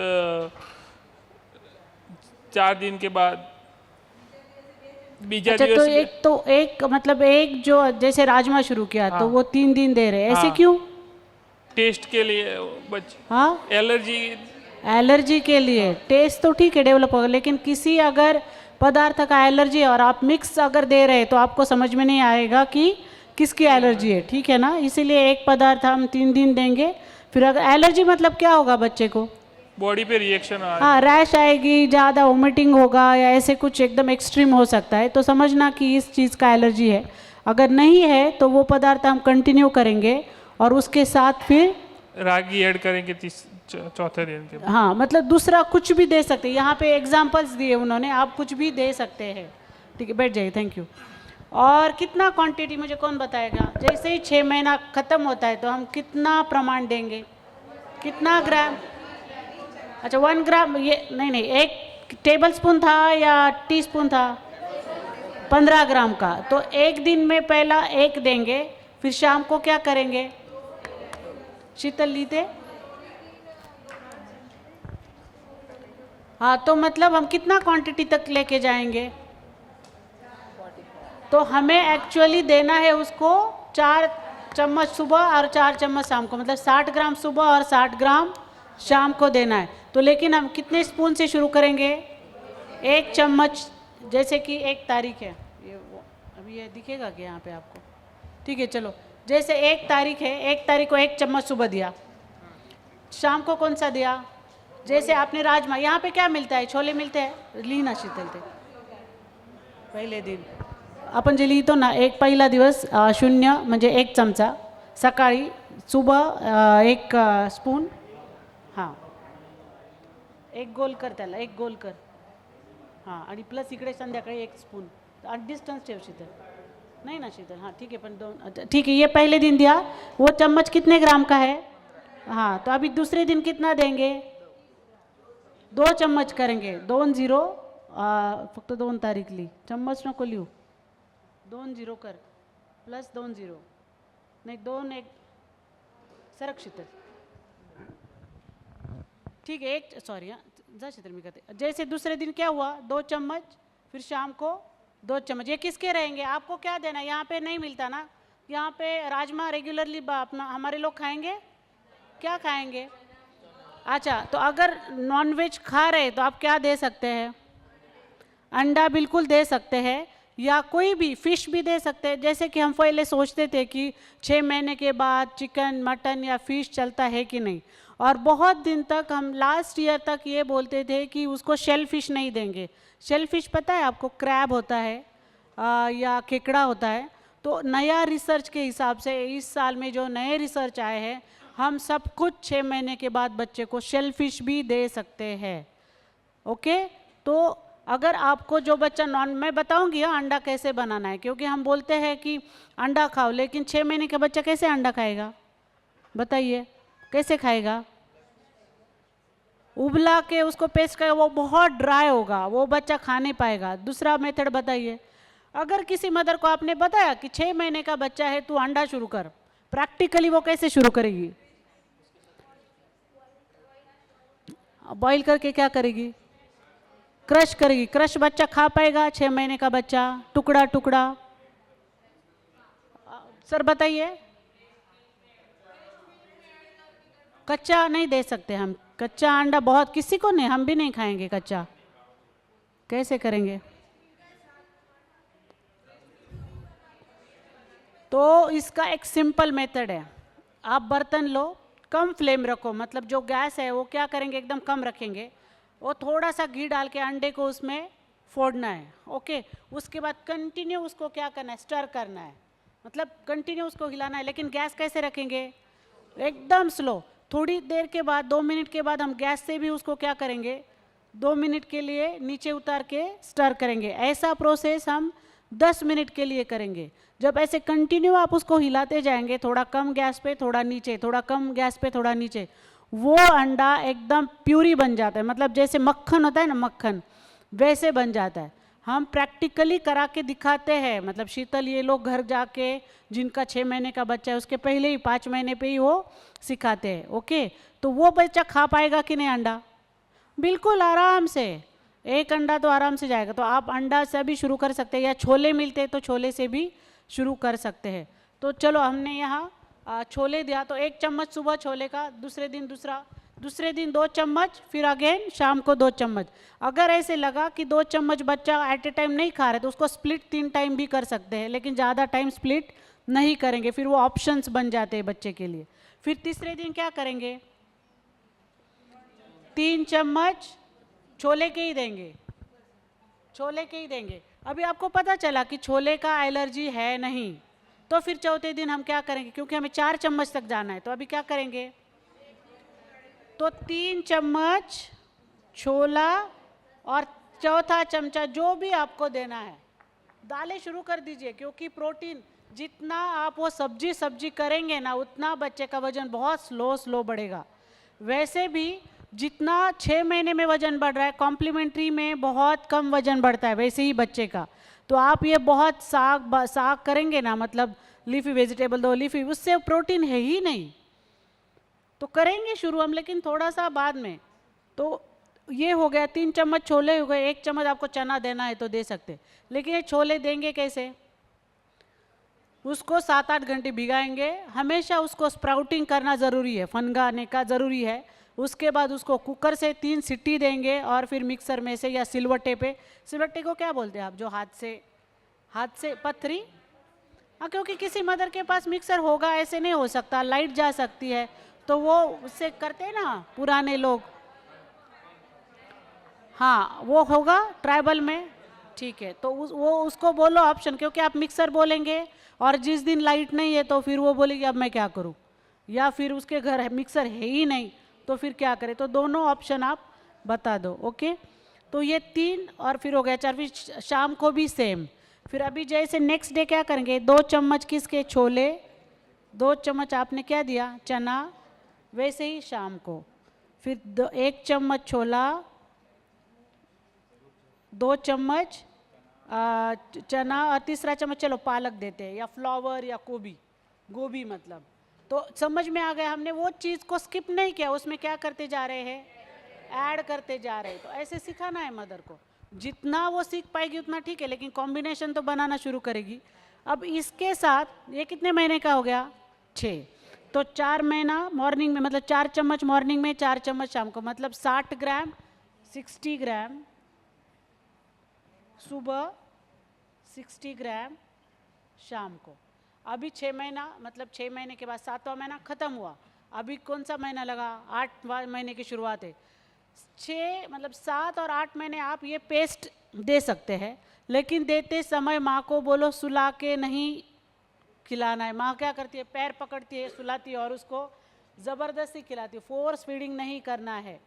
4 दिन के बाद बीजा अच्छा, दिवस तो एक मतलब एक जो जैसे राजमा शुरू किया तो हाँ। वो 3 दिन दे रहे हैं, ऐसे हाँ। क्यों? टेस्ट के लिए हाँ, एलर्जी एलर्जी के लिए टेस्ट तो ठीक है डेवलप होगा, लेकिन किसी अगर पदार्थ का एलर्जी है और आप मिक्स अगर दे रहे हैं तो आपको समझ में नहीं आएगा कि किसकी एलर्जी है. ठीक है ना, इसीलिए एक पदार्थ हम 3 दिन देंगे. फिर अगर एलर्जी मतलब क्या होगा बच्चे को? बॉडी पे रिएक्शन आ हाँ, रैश आएगी, ज़्यादा वोमिटिंग होगा या ऐसे कुछ एकदम एक्सट्रीम हो सकता है, तो समझना कि इस चीज़ का एलर्जी है. अगर नहीं है तो वो पदार्थ हम कंटिन्यू करेंगे और उसके साथ फिर रागी ऐड करेंगे चौथे दिन के बाद. हाँ, मतलब दूसरा कुछ भी दे सकते हैं. यहाँ पे एग्जाम्पल्स दिए उन्होंने, आप कुछ भी दे सकते हैं. ठीक है, बैठ जाइए. Thank you. और कितना क्वांटिटी मुझे कौन बताएगा? जैसे ही 6 महीना ख़त्म होता है तो हम कितना प्रमाण देंगे, कितना ग्राम? अच्छा, 1 ग्राम. ये नहीं, 1 टेबल स्पून था या टी स्पून था? 15 ग्राम का. तो एक दिन में पहला 1 देंगे, फिर शाम को क्या करेंगे? शीतल लीते. हाँ, तो मतलब हम कितना क्वांटिटी तक लेके जाएंगे? तो हमें एक्चुअली देना है उसको 4 चम्मच सुबह और 4 चम्मच शाम को, मतलब 60 ग्राम सुबह और 60 ग्राम शाम को देना है। तो लेकिन हम कितने स्पून से शुरू करेंगे? 1 चम्मच, जैसे कि 1 तारीख है, अभी ये दिखेगा कि यहाँ पे आपको? ठीक है, चलो, जैसे 1 तारीख है, 1 तारीख को 1 चम्मच सुबह दिया, शाम को कौन सा दिया? जैसे आपने राजमा, यहाँ पे क्या मिलता है? छोले मिलते हैं, लीना शीतल थे पहिले दिन आपण जे लिहितो ना, एक पहिला दिवस 0 म्हणजे 1 चमचा, सकाळी सुबह 1 स्पून, हां 1 गोल कर, त्याला 1 गोल कर, हां, आणि प्लस इकडे संध्याकाळी 1 स्पून, डिस्टन्स ठेव शीतल, नहीं ना शीतल, हाँ ठीक है, पर 2, ठीक है, ये पहले दिन दिया, वो चम्मच कितने ग्राम का है? हाँ, तो अभी दूसरे दिन कितना देंगे? 2 चम्मच करेंगे, 2 0, फक्त 2 तारीख ली, चम्मच नको लिहू, 2 0 कर, प्लस 2 0, नहीं 2 1 सरक शीतल, ठीक है, 1 सॉरी, हाँ जा शीतल, मैं कहते, जैसे दूसरे दिन क्या हुआ? 2 चम्मच, फिर शाम को 2 चम्मच, ये किसके रहेंगे? आपको क्या देना है? यहाँ पे नहीं मिलता ना, यहाँ पे राजमा रेगुलरली अपना हमारे लोग खाएंगे, क्या खाएंगे? अच्छा, तो अगर नॉनवेज खा रहे तो आप क्या दे सकते हैं? अंडा बिल्कुल दे सकते हैं, या कोई भी फिश भी दे सकते हैं। जैसे कि हम पहले सोचते थे कि 6 महीने के बाद चिकन, मटन या फिश चलता है कि नहीं, और बहुत दिन तक, हम लास्ट ईयर तक ये बोलते थे कि उसको शेल फिश नहीं देंगे। शेल फिश पता है आपको? क्रैब होता है या केकड़ा होता है। तो नया रिसर्च के हिसाब से इस साल में जो नए रिसर्च आए हैं, हम सब कुछ 6 महीने के बाद बच्चे को शेल फिश भी दे सकते हैं। ओके, तो अगर आपको जो बच्चा मैं बताऊंगी अंडा कैसे बनाना है, क्योंकि हम बोलते हैं कि अंडा खाओ, लेकिन 6 महीने का बच्चा कैसे अंडा खाएगा? बताइए, कैसे खाएगा? उबला के उसको पेस्ट कर, वो बहुत ड्राई होगा, वो बच्चा खा नहीं पाएगा। दूसरा मेथड बताइए, अगर किसी मदर को आपने बताया कि 6 महीने का बच्चा है, तू अंडा शुरू कर, प्रैक्टिकली वो कैसे शुरू करेगी? बॉईल करके क्या करेगी? क्रश करेगी। क्रश बच्चा खा पाएगा? 6 महीने का बच्चा टुकड़ा टुकड़ा? सर बताइए। कच्चा नहीं दे सकते हम, कच्चा अंडा बहुत, किसी को नहीं, हम भी नहीं खाएंगे कच्चा, कैसे करेंगे? तो इसका एक सिंपल मेथड है, आप बर्तन लो, कम फ्लेम रखो, मतलब जो गैस है वो क्या करेंगे, एकदम कम रखेंगे, वो थोड़ा सा घी डाल के अंडे को उसमें फोड़ना है। ओके, उसके बाद कंटिन्यू उसको क्या करना है? स्टर करना है, मतलब कंटिन्यू उसको हिलाना है। लेकिन गैस कैसे रखेंगे? एकदम स्लो। थोड़ी देर के बाद, 2 मिनट के बाद हम गैस से भी उसको क्या करेंगे? 2 मिनट के लिए नीचे उतार के स्टर करेंगे। ऐसा प्रोसेस हम 10 मिनट के लिए करेंगे। जब ऐसे कंटिन्यू आप उसको हिलाते जाएंगे, थोड़ा कम गैस पे थोड़ा नीचे, थोड़ा कम गैस पे थोड़ा नीचे, वो अंडा एकदम प्यूरी बन जाता है, मतलब जैसे मक्खन होता है ना, मक्खन वैसे बन जाता है। हम प्रैक्टिकली करा के दिखाते हैं, मतलब शीतल ये लोग घर जाके, जिनका 6 महीने का बच्चा है उसके पहले ही 5 महीने पे ही वो सिखाते हैं। ओके, तो वो बच्चा खा पाएगा कि नहीं अंडा? बिल्कुल आराम से, 1 अंडा तो आराम से जाएगा। तो आप अंडा से भी शुरू कर सकते हैं, या छोले मिलते हैं तो छोले से भी शुरू कर सकते हैं। तो चलो, हमने यहाँ छोले दिया, तो 1 चम्मच सुबह छोले का, दूसरे दिन 2 चम्मच, फिर अगेन शाम को 2 चम्मच। अगर ऐसे लगा कि 2 चम्मच बच्चा एट ए टाइम नहीं खा रहे, तो उसको स्प्लिट 3 टाइम भी कर सकते हैं, लेकिन ज़्यादा टाइम स्प्लिट नहीं करेंगे, फिर वो ऑप्शंस बन जाते हैं बच्चे के लिए। फिर तीसरे दिन क्या करेंगे? 3 चम्मच छोले के ही देंगे, छोले के ही देंगे। अभी आपको पता चला कि छोले का एलर्जी है नहीं, तो फिर चौथे दिन हम क्या करेंगे? क्योंकि हमें 4 चम्मच तक जाना है, तो अभी क्या करेंगे? तो 3 चम्मच छोला और चौथा चमचा जो भी आपको देना है, दालें शुरू कर दीजिए, क्योंकि प्रोटीन जितना आप वो सब्जी करेंगे ना, उतना बच्चे का वजन बहुत स्लो बढ़ेगा। वैसे भी जितना 6 महीने में वजन बढ़ रहा है, कॉम्प्लीमेंट्री में बहुत कम वजन बढ़ता है वैसे ही बच्चे का। तो आप ये बहुत साग करेंगे ना, मतलब लीफी वेजिटेबल दो, लीफी, उससे प्रोटीन है ही नहीं, तो करेंगे शुरू हम, लेकिन थोड़ा सा बाद में। तो ये हो गया, 3 चम्मच छोले हो गए, 1 चम्मच आपको चना देना है तो दे सकते, लेकिन ये छोले देंगे कैसे? उसको 7-8 घंटे भिगाएंगे। हमेशा उसको स्प्राउटिंग करना ज़रूरी है, फनगाने का ज़रूरी है। उसके बाद उसको कुकर से 3 सीटी देंगे और फिर मिक्सर में से या सिलवट्टे पे, सिलवट्टे को क्या बोलते हैं आप, जो हाथ से पथरी, हाँ, क्योंकि किसी मदर के पास मिक्सर होगा ऐसे नहीं हो सकता, लाइट जा सकती है, तो वो उससे करते हैं ना पुराने लोग। हाँ, वो होगा ट्राइबल में, ठीक है। तो वो उसको बोलो ऑप्शन, क्योंकि आप मिक्सर बोलेंगे और जिस दिन लाइट नहीं है तो फिर वो बोलेगी अब मैं क्या करूँ, या फिर उसके घर मिक्सर है ही नहीं तो फिर क्या करें। तो दोनों ऑप्शन आप बता दो। ओके, तो ये 3 और फिर हो गया 4। फिर शाम को भी सेम। फिर अभी जैसे नेक्स्ट डे क्या करेंगे, 2 चम्मच किसके, छोले, 2 चम्मच आपने क्या दिया, चना, वैसे ही शाम को फिर 1 चम्मच छोला, 2 चम्मच चना और तीसरा चम्मच चलो पालक देते हैं, या फ्लावर या गोभी मतलब। तो समझ में आ गया, हमने वो चीज़ को स्किप नहीं किया, उसमें क्या करते जा रहे हैं, ऐड करते जा रहे हैं। तो ऐसे सिखाना है मदर को, जितना वो सीख पाएगी उतना ठीक है, लेकिन कॉम्बिनेशन तो बनाना शुरू करेगी। अब इसके साथ ये कितने महीने का हो गया, 6, तो 4 महीना मॉर्निंग में, मतलब 4 चम्मच मॉर्निंग में, 4 चम्मच शाम को, मतलब 60 ग्राम, 60 ग्राम सुबह, 60 ग्राम शाम को। अभी 6 महीना, मतलब 6 महीने के बाद 7वां महीना ख़त्म हुआ। अभी कौन सा महीना लगा, 8वां महीने की शुरुआत है। 6 मतलब 7 और 8 महीने आप ये पेस्ट दे सकते हैं, लेकिन देते समय माँ को बोलो सुला के नहीं खिलाना है। माँ क्या करती है, पैर पकड़ती है, सुलाती है और उसको ज़बरदस्ती खिलाती है, फोर्स फीडिंग नहीं करना है।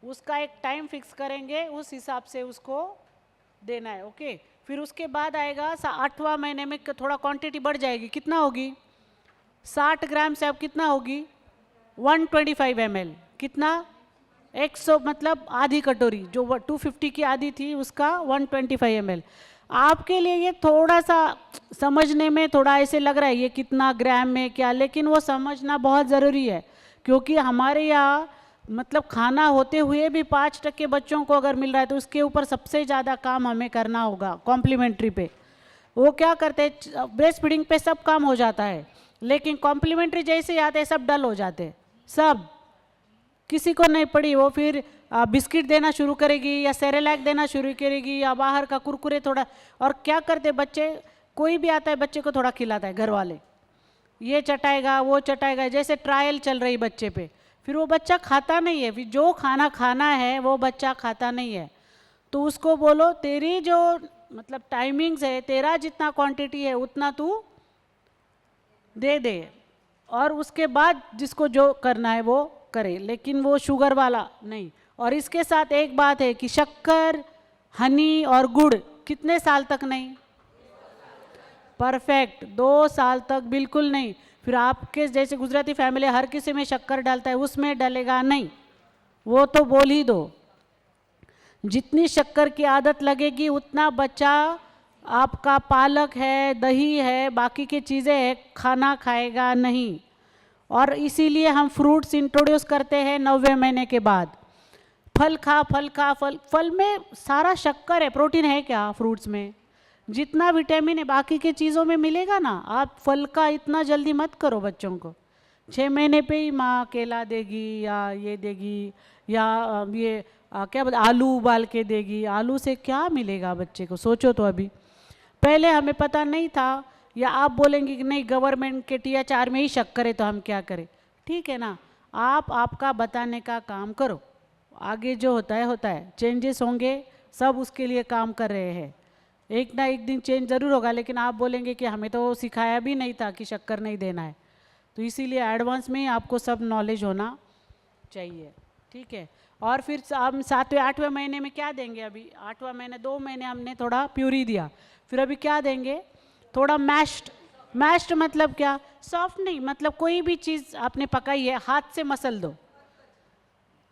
उसका एक टाइम फिक्स करेंगे, उस हिसाब से उसको देना है। ओके, फिर उसके बाद आएगा 8वां महीने में थोड़ा क्वांटिटी बढ़ जाएगी, कितना होगी, 60 ग्राम से अब कितना होगी, 125 ml, कितना, 100 मतलब आधी कटोरी, जो 250 की आधी थी उसका 125 ml। आपके लिए ये थोड़ा सा समझने में थोड़ा ऐसे लग रहा है ये कितना ग्राम में क्या, लेकिन वो समझना बहुत ज़रूरी है, क्योंकि हमारे यहाँ मतलब खाना होते हुए भी 5% बच्चों को अगर मिल रहा है तो उसके ऊपर सबसे ज़्यादा काम हमें करना होगा कॉम्प्लीमेंट्री पे। वो क्या करते हैं, ब्रेस्ट फीडिंग पे सब काम हो जाता है, लेकिन कॉम्प्लीमेंट्री जैसे ही आते हैं सब डल हो जाते हैं, सब किसी को नहीं पड़ी। वो फिर बिस्किट देना शुरू करेगी या सेरेलैक देना शुरू करेगी या बाहर का कुरकुरे थोड़ा। और क्या करते बच्चे, कोई भी आता है बच्चे को थोड़ा खिलाता है, घर वाले ये चटाएगा वो चटाएगा, जैसे ट्रायल चल रही बच्चे पे, फिर वो बच्चा खाता नहीं है। फिर जो खाना खाना है वो बच्चा खाता नहीं है। तो उसको बोलो तेरी जो मतलब टाइमिंग्स है, तेरा जितना क्वांटिटी है उतना तू दे दे, और उसके बाद जिसको जो करना है वो करे, लेकिन वो शुगर वाला नहीं। और इसके साथ एक बात है कि शक्कर, हनी और गुड़ कितने साल तक नहीं, परफेक्ट, 2 साल तक बिल्कुल नहीं। फिर आपके जैसे गुजराती फैमिली हर किसी में शक्कर डालता है, उसमें डलेगा नहीं, वो तो बोल ही दो। जितनी शक्कर की आदत लगेगी उतना बच्चा आपका पालक है, दही है, बाकी की चीज़ें है, खाना खाएगा नहीं। और इसीलिए हम फ्रूट्स इंट्रोड्यूस करते हैं 9वें महीने के बाद। फल खा, फल में सारा शक्कर है, प्रोटीन है क्या फ्रूट्स में, जितना विटामिन है बाकी के चीज़ों में मिलेगा ना। आप फल का इतना जल्दी मत करो बच्चों को, 6 महीने पे ही माँ केला देगी या ये देगी या ये क्या बोलते आलू उबाल के देगी। आलू से क्या मिलेगा बच्चे को, सोचो तो। अभी पहले हमें पता नहीं था, या आप बोलेंगे कि नहीं गवर्नमेंट के THR में ही शक्कर है तो हम क्या करें, ठीक है ना। आप आपका बताने का काम करो, आगे जो होता है, चेंजेस होंगे, सब उसके लिए काम कर रहे हैं। एक ना एक दिन चेंज ज़रूर होगा, लेकिन आप बोलेंगे कि हमें तो सिखाया भी नहीं था कि शक्कर नहीं देना है। तो इसीलिए एडवांस में ही आपको सब नॉलेज होना चाहिए, ठीक है। और फिर हम 7वें 8वें महीने में क्या देंगे, अभी 8वां महीने 2 महीने हमने थोड़ा प्यूरी दिया, फिर अभी क्या देंगे, थोड़ा मैश्ड मतलब क्या, सॉफ्ट नहीं, मतलब कोई भी चीज़ आपने पकाई है हाथ से मसल दो।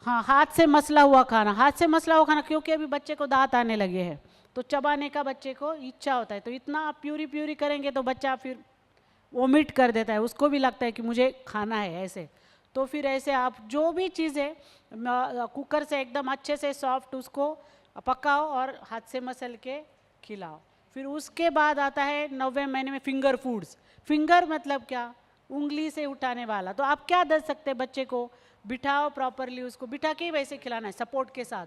हाँ, हाथ से मसला हुआ खाना, क्योंकि अभी बच्चे को दांत आने लगे हैं तो चबाने का बच्चे को इच्छा होता है, तो इतना आप प्यूरी करेंगे तो बच्चा फिर वोमिट कर देता है, उसको भी लगता है कि मुझे खाना है ऐसे। तो फिर ऐसे आप जो भी चीज़ें कुकर से एकदम अच्छे से सॉफ्ट उसको पकाओ और हाथ से मसल के खिलाओ। फिर उसके बाद आता है 9वें महीने में फिंगर फूड्स। फिंगर मतलब क्या, उंगली से उठाने वाला। तो आप क्या दे सकते हैं बच्चे को, बिठाओ प्रॉपरली, उसको बिठा के ही वैसे खिलाना है सपोर्ट के साथ।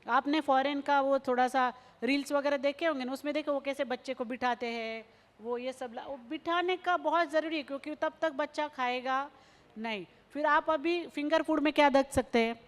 आपने फॉरेन का वो थोड़ा सा रील्स वगैरह देखे होंगे ना, उसमें देखो वो कैसे बच्चे को बिठाते हैं, वो ये सब वो बिठाने का बहुत ज़रूरी है, क्योंकि तब तक बच्चा खाएगा नहीं। फिर आप अभी फिंगर फूड में क्या देख सकते हैं,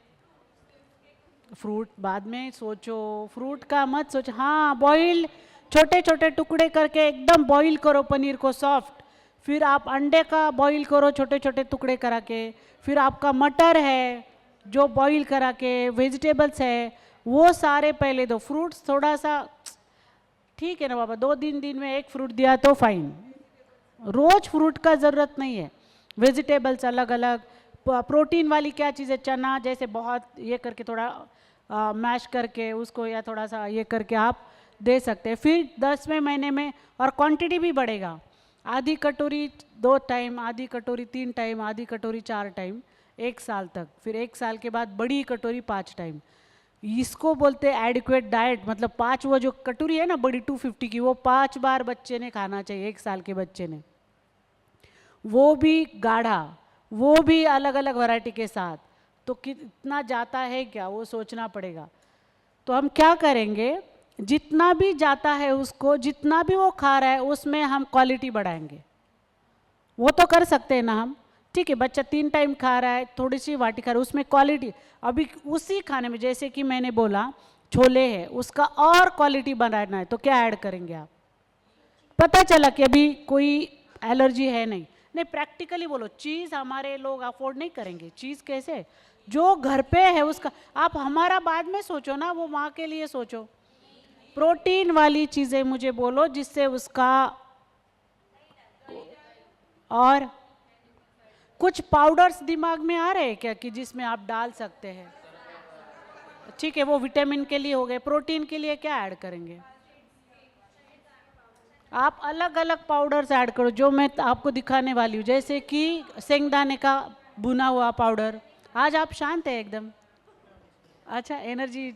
फ्रूट बाद में सोचो, फ्रूट का मत सोचो। हाँ, बॉइल्ड छोटे छोटे टुकड़े करके एकदम बॉईल करो पनीर को सॉफ्ट। फिर आप अंडे का बॉईल करो छोटे छोटे टुकड़े करा के। फिर आपका मटर है जो बॉईल करा के, वेजिटेबल्स है वो सारे पहले दो। फ्रूट्स थोड़ा सा ठीक है ना बाबा, 2 दिन में एक फ्रूट दिया तो फाइन, रोज फ्रूट का ज़रूरत नहीं है। वेजिटेबल्स अलग अलग, प्रोटीन वाली क्या चीज़ है, चना जैसे बहुत ये करके थोड़ा मैश करके उसको, या थोड़ा सा ये करके आप दे सकते हैं। फिर 10वें महीने में और क्वांटिटी भी बढ़ेगा, आधी कटोरी 2 टाइम, आधी कटोरी 3 टाइम, आधी कटोरी 4 टाइम, 1 साल तक। फिर 1 साल के बाद बड़ी कटोरी 5 टाइम। इसको बोलते हैं एडिक्वेट डाइट, मतलब 5 वो जो कटोरी है ना बड़ी 250 की, वो 5 बार बच्चे ने खाना चाहिए, 1 साल के बच्चे ने, वो भी गाढ़ा, वो भी अलग अलग वैरायटी के साथ। तो कितना जाता है क्या, वो सोचना पड़ेगा। तो हम क्या करेंगे, जितना भी जाता है उसको, जितना भी वो खा रहा है उसमें हम क्वालिटी बढ़ाएंगे। वो तो कर सकते हैं ना हम, ठीक है बच्चा 3 टाइम खा रहा है, थोड़ी सी वाटी खा रहा है, उसमें क्वालिटी अभी उसी खाने में, जैसे कि मैंने बोला छोले है, उसका और क्वालिटी बनाना है तो क्या ऐड करेंगे आप। पता चला कि अभी कोई एलर्जी है नहीं, नहीं प्रैक्टिकली बोलो, चीज़ हमारे लोग अफोर्ड नहीं करेंगे। चीज़ कैसे, जो घर पे है उसका, आप हमारा बाद में सोचो ना, वो माँ के लिए सोचो। प्रोटीन वाली चीज़ें मुझे बोलो जिससे उसका, और कुछ पाउडर्स दिमाग में आ रहे हैं क्या कि जिसमें आप डाल सकते हैं। ठीक है, वो विटामिन के लिए हो गए, प्रोटीन के लिए क्या ऐड करेंगे आप, अलग अलग पाउडर्स ऐड करो जो मैं आपको दिखाने वाली हूँ। जैसे कि सेंगदाने का भुना हुआ पाउडर। आज आप शांत है एकदम, अच्छा एनर्जी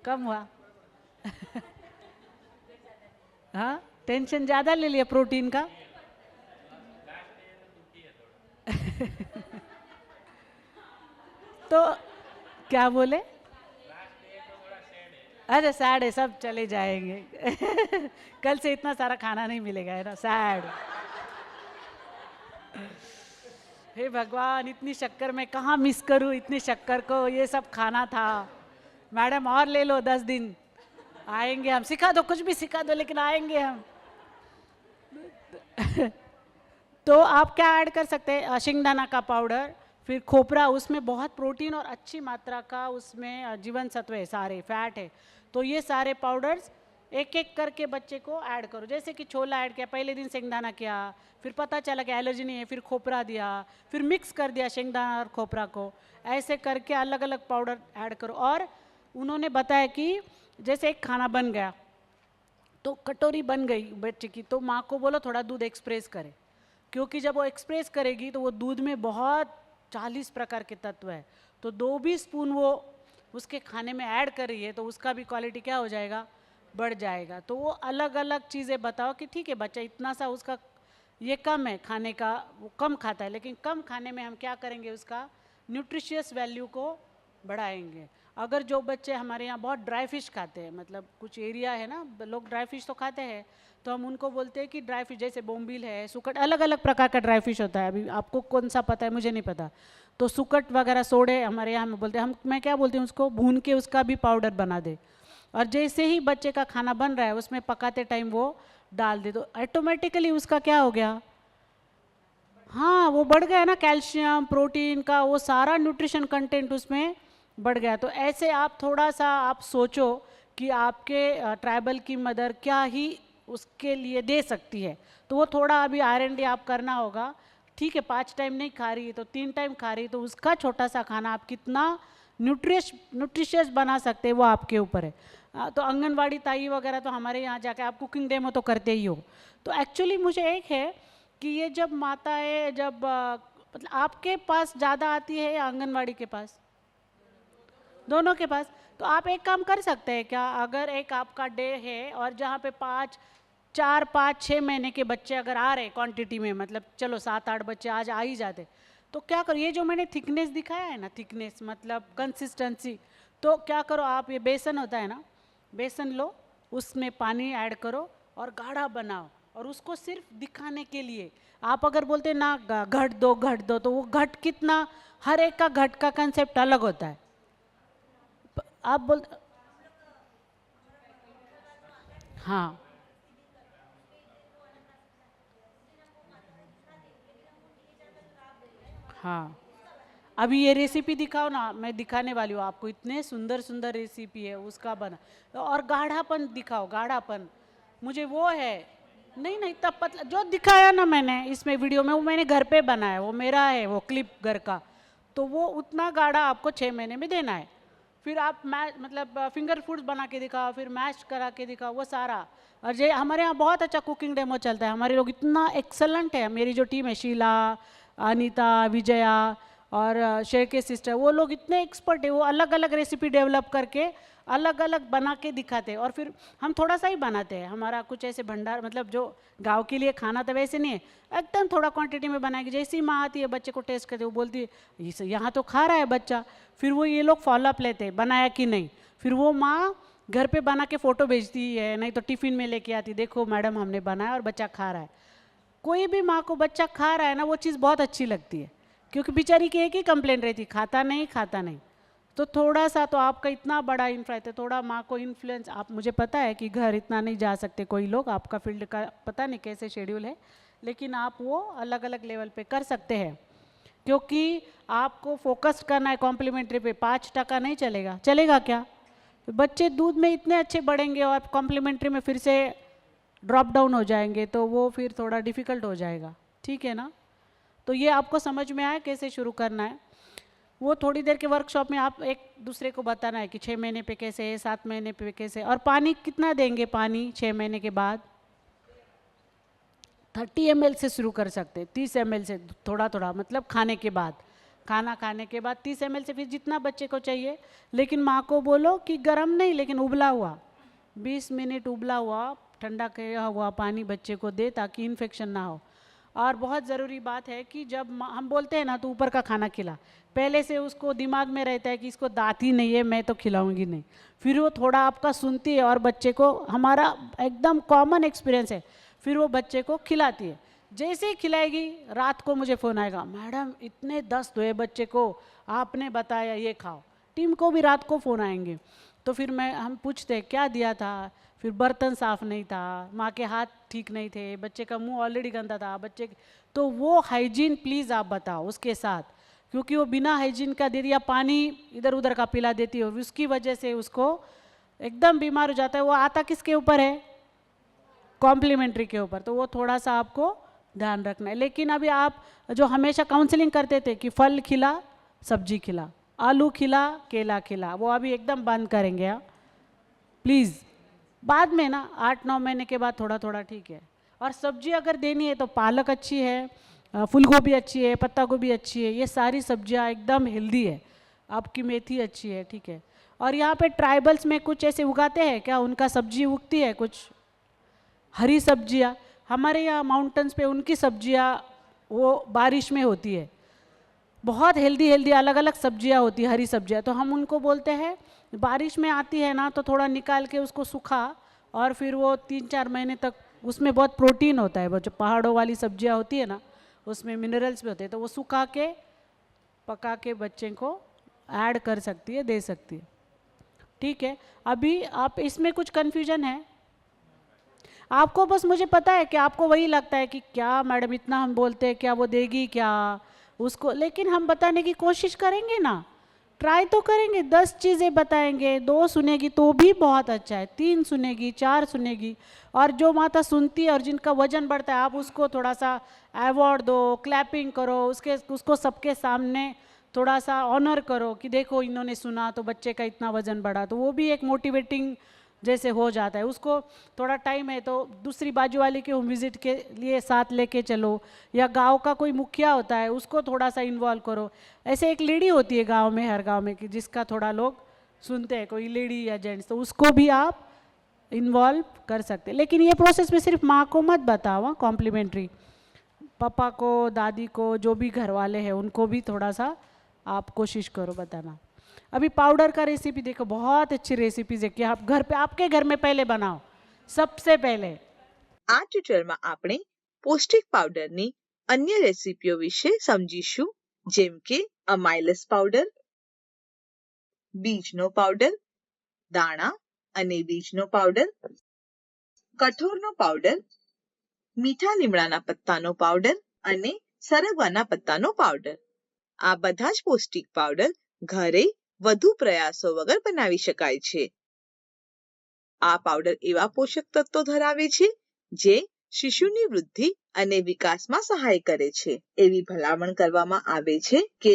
कम हुआ हाँ, टेंशन ज़्यादा ले लिया प्रोटीन का तो क्या बोले, अरे सैड है, सब चले जाएंगे कल से इतना सारा खाना नहीं मिलेगा, है ना, सैड। हे भगवान, इतनी शक्कर मैं कहाँ मिस करूँ, इतनी शक्कर को ये सब खाना था। मैडम और ले लो 10 दिन, आएंगे हम, सिखा दो, कुछ भी सिखा दो, लेकिन आएंगे हम तो आप क्या ऐड कर सकते हैं, शेंगदाना का पाउडर, फिर खोपरा, उसमें बहुत प्रोटीन और अच्छी मात्रा का उसमें जीवन सत्व है, सारे फैट है। तो ये सारे पाउडर्स एक एक करके बच्चे को ऐड करो। जैसे कि छोला ऐड किया, पहले दिन शेंगदाना किया, फिर पता चला कि एलर्जी नहीं है, फिर खोपरा दिया, फिर मिक्स कर दिया शेंगदाना और खोपरा को, ऐसे करके अलग अलग पाउडर ऐड करो। और उन्होंने बताया कि जैसे एक खाना बन गया तो कटोरी बन गई बच्चे की, तो माँ को बोलो थोड़ा दूध एक्सप्रेस करे, क्योंकि जब वो एक्सप्रेस करेगी तो वो दूध में बहुत 40 प्रकार के तत्व है, तो 2 भी स्पून वो उसके खाने में ऐड कर रही है तो उसका भी क्वालिटी क्या हो जाएगा, बढ़ जाएगा। तो वो अलग अलग चीज़ें बताओ कि ठीक है बच्चा इतना सा उसका ये कम है खाने का, वो कम खाता है, लेकिन कम खाने में हम क्या करेंगे, उसका न्यूट्रिशियस वैल्यू को बढ़ाएंगे। अगर जो बच्चे हमारे यहाँ बहुत ड्राई फिश खाते हैं, मतलब कुछ एरिया है ना लोग ड्राई फिश तो खाते हैं, तो हम उनको बोलते हैं कि ड्राई फिश जैसे बोम्बिल है, सुकट, अलग अलग प्रकार का ड्राई फिश होता है, अभी आपको कौन सा पता है मुझे नहीं पता। तो सुकट वगैरह सोडे हमारे यहाँ में बोलते हैं, हम मैं क्या बोलती हूँ उसको भून के उसका भी पाउडर बना दे, और जैसे ही बच्चे का खाना बन रहा है उसमें पकाते टाइम वो डाल दे, तो ऑटोमेटिकली उसका क्या हो गया, हाँ वो बढ़ गया ना, कैल्शियम प्रोटीन का वो सारा न्यूट्रिशन कंटेंट उसमें बढ़ गया। तो ऐसे आप थोड़ा सा आप सोचो कि आपके ट्राइबल की मदर क्या ही उसके लिए दे सकती है, तो वो थोड़ा अभी R&D आप करना होगा। ठीक है 5 टाइम नहीं खा रही है तो 3 टाइम खा रही है, तो उसका छोटा सा खाना आप कितना न्यूट्रिशियस बना सकते हैं वो आपके ऊपर है। तो आंगनवाड़ी ताई वगैरह तो हमारे यहाँ जाके आप कुकिंग डेमो तो करते ही हो। तो एक्चुअली मुझे एक है कि ये जब माताएं जब मतलब आपके पास ज़्यादा आती है या आंगनवाड़ी के पास, दोनों के पास, तो आप एक काम कर सकते हैं क्या, अगर एक आपका डे है और जहाँ पे 5 4, 5, 6 महीने के बच्चे अगर आ रहे क्वांटिटी में, मतलब चलो 7, 8 बच्चे आज आ ही जाते, तो क्या करो, ये जो मैंने थिकनेस दिखाया है ना, थिकनेस मतलब कंसिस्टेंसी, तो क्या करो आप, ये बेसन होता है ना, बेसन लो, उसमें पानी ऐड करो और गाढ़ा बनाओ, और उसको सिर्फ दिखाने के लिए। आप अगर बोलते ना घट दो, तो वो घट कितना, हर एक का घट का कंसेप्ट अलग होता है। आप बोल, हाँ हाँ, अभी ये रेसिपी दिखाओ ना, मैं दिखाने वाली हूँ आपको, इतने सुंदर सुंदर रेसिपी है उसका बना, और गाढ़ापन दिखाओ, गाढ़ापन मुझे वो है, नहीं नहीं तब पतला जो दिखाया ना मैंने इसमें वीडियो में, वो मैंने घर पे बनाया, वो मेरा है वो क्लिप घर का, तो वो उतना गाढ़ा आपको 6 महीने में देना है। फिर आप मतलब फिंगर फूड्स बना के दिखाओ, फिर मैश करा के दिखाओ, वो सारा। और ये हमारे यहाँ बहुत अच्छा कुकिंग डेमो चलता है, हमारे लोग इतना एक्सलेंट है, मेरी जो टीम है, शीला, अनीता, विजया और शेर के सिस्टर, वो लोग इतने एक्सपर्ट है, वो अलग अलग रेसिपी डेवलप करके अलग अलग बना के दिखाते हैं। और फिर हम थोड़ा सा ही बनाते हैं, हमारा कुछ ऐसे भंडार, मतलब जो गांव के लिए खाना था वैसे नहीं है, एकदम थोड़ा क्वांटिटी में बनाएगी। जैसी माँ आती है बच्चे को टेस्ट करते, वो बोलती है यहाँ तो खा रहा है बच्चा, फिर वो ये लोग फॉलोअप लेते हैं बनाया कि नहीं, फिर वो माँ घर पे बना के फ़ोटो भेजती है, नहीं तो टिफ़िन में लेके आती, देखो मैडम हमने बनाया और बच्चा खा रहा है। कोई भी माँ को बच्चा खा रहा है ना, वो चीज़ बहुत अच्छी लगती है, क्योंकि बेचारी की एक ही कंप्लेंट रहती, खाता नहीं खाता नहीं। तो थोड़ा सा, तो आपका इतना बड़ा इन्फ्लुएंस है, थोड़ा माँ को इन्फ्लुएंस, आप, मुझे पता है कि घर इतना नहीं जा सकते कोई लोग, आपका फील्ड का पता नहीं कैसे शेड्यूल है, लेकिन आप वो अलग अलग लेवल पे कर सकते हैं, क्योंकि आपको फोकस करना है कॉम्प्लीमेंट्री पे। 5% नहीं चलेगा, चलेगा क्या? बच्चे दूध में इतने अच्छे बढ़ेंगे और कॉम्प्लीमेंट्री में फिर से ड्रॉप डाउन हो जाएंगे, तो वो फिर थोड़ा डिफ़िकल्ट हो जाएगा, ठीक है ना? तो ये आपको समझ में आया कैसे शुरू करना है। वो थोड़ी देर के वर्कशॉप में आप एक दूसरे को बताना है कि 6 महीने पे कैसे है, 7 महीने पे कैसे, और पानी कितना देंगे, पानी 6 महीने के बाद 30 ml से शुरू कर सकते हैं, 30 ml से थोड़ा थोड़ा, मतलब खाने के बाद, खाना खाने के बाद 30 ml से, फिर जितना बच्चे को चाहिए। लेकिन माँ को बोलो कि गर्म नहीं, लेकिन उबला हुआ, 20 मिनट उबला हुआ ठंडा किया हुआ पानी बच्चे को दे, ताकि इन्फेक्शन ना हो। और बहुत ज़रूरी बात है कि जब हम बोलते हैं ना, तो ऊपर का खाना खिला, पहले से उसको दिमाग में रहता है कि इसको दांत ही नहीं है, मैं तो खिलाऊंगी नहीं, फिर वो थोड़ा आपका सुनती है और बच्चे को, हमारा एकदम कॉमन एक्सपीरियंस है, फिर वो बच्चे को खिलाती है। जैसे ही खिलाएगी, रात को मुझे फ़ोन आएगा, मैडम इतने दस्त हुए बच्चे को, आपने बताया ये खाओ। टीम को भी रात को फ़ोन आएंगे, तो फिर हम पूछते क्या दिया था, फिर बर्तन साफ नहीं था, माँ के हाथ ठीक नहीं थे, बच्चे का मुंह ऑलरेडी गंदा था, बच्चे, तो वो हाइजीन प्लीज़ आप बताओ उसके साथ, क्योंकि वो बिना हाइजीन का दे दिया, पानी इधर उधर का पिला देती है, और उसकी वजह से उसको एकदम बीमार हो जाता है। वो आता किसके ऊपर है? कॉम्प्लीमेंट्री के ऊपर। तो वो थोड़ा सा आपको ध्यान रखना है। लेकिन अभी आप जो हमेशा काउंसलिंग करते थे कि फल खिला, सब्जी खिला, आलू खिला, केला खिला, वो अभी एकदम बंद करेंगे आप प्लीज़। बाद में ना 8-9 महीने के बाद थोड़ा थोड़ा ठीक है। और सब्जी अगर देनी है तो पालक अच्छी है, फूल गोभी अच्छी है, पत्ता गोभी अच्छी है, ये सारी सब्जियां एकदम हेल्दी है। आपकी मेथी अच्छी है, ठीक है। और यहाँ पे ट्राइबल्स में कुछ ऐसे उगाते हैं क्या, उनका सब्जी उगती है कुछ हरी सब्जियाँ, हमारे यहाँ माउंटेन्स पे उनकी सब्जियाँ वो बारिश में होती है, बहुत हेल्दी हेल्दी अलग अलग सब्जियाँ होती है, हरी सब्जियाँ। तो हम उनको बोलते हैं बारिश में आती है ना, तो थोड़ा निकाल के उसको सुखा, और फिर वो 3-4 महीने तक, उसमें बहुत प्रोटीन होता है, वो जो पहाड़ों वाली सब्जियाँ होती है ना, उसमें मिनरल्स भी होते हैं, तो वो सुखा के पका के बच्चे को ऐड कर सकती है, दे सकती है, ठीक है। अभी आप इसमें कुछ कन्फ्यूजन है आपको? बस मुझे पता है कि आपको वही लगता है कि क्या मैडम इतना हम बोलते हैं, क्या वो देगी क्या उसको, लेकिन हम बताने की कोशिश करेंगे ना, ट्राई तो करेंगे। 10 चीज़ें बताएंगे, 2 सुनेगी तो भी बहुत अच्छा है, 3 सुनेगी, 4 सुनेगी, और जो माता सुनती है और जिनका वजन बढ़ता है, आप उसको थोड़ा सा अवार्ड दो, क्लैपिंग करो, उसको सबके सामने थोड़ा सा ऑनर करो कि देखो इन्होंने सुना तो बच्चे का इतना वजन बढ़ा, तो वो भी एक मोटिवेटिंग जैसे हो जाता है। उसको थोड़ा टाइम है तो दूसरी बाजू वाले के होम विजिट के लिए साथ लेके चलो, या गांव का कोई मुखिया होता है उसको थोड़ा सा इन्वॉल्व करो। ऐसे एक लेडी होती है गांव में, हर गांव में, कि जिसका थोड़ा लोग सुनते हैं, कोई लेडी या जेंट्स, तो उसको भी आप इन्वॉल्व कर सकते हैं। लेकिन ये प्रोसेस में सिर्फ माँ को मत बताओ, कॉम्प्लीमेंट्री पापा को, दादी को, जो भी घर वाले हैं उनको भी थोड़ा सा आप कोशिश करो बताना। अभी पाउडर का रेसिपी देखो, बहुत अच्छी रेसिपीज है कि आप घर पे, आपके घर में पहले बनाओ सबसे पहले। આ ટ્યુટોરિયલમાં આપણે પૌષ્ટિક પાવડરની અન્ય રેસીપીઓ વિશે સમજીશું, જેમ કે અમાયલસ પાવડર, બીજનો પાવડર, દાણા અને બીજનો પાવડર, કઠોળનો પાવડર, મીઠા લીમડાના પત્તાનો પાવડર અને સરગવાના પત્તાનો પાવડર. આ બધા જ પૌષ્ટિક પાવડર ઘરે વધુ પ્રયાસો વગર બનાવી શકાય છે. આ પાવડર એવા પોષક તત્વો ધરાવે છે જે શિશુની વૃદ્ધિ અને વિકાસમાં સહાય કરે છે. એવી ભલામણ કરવામાં આવે છે કે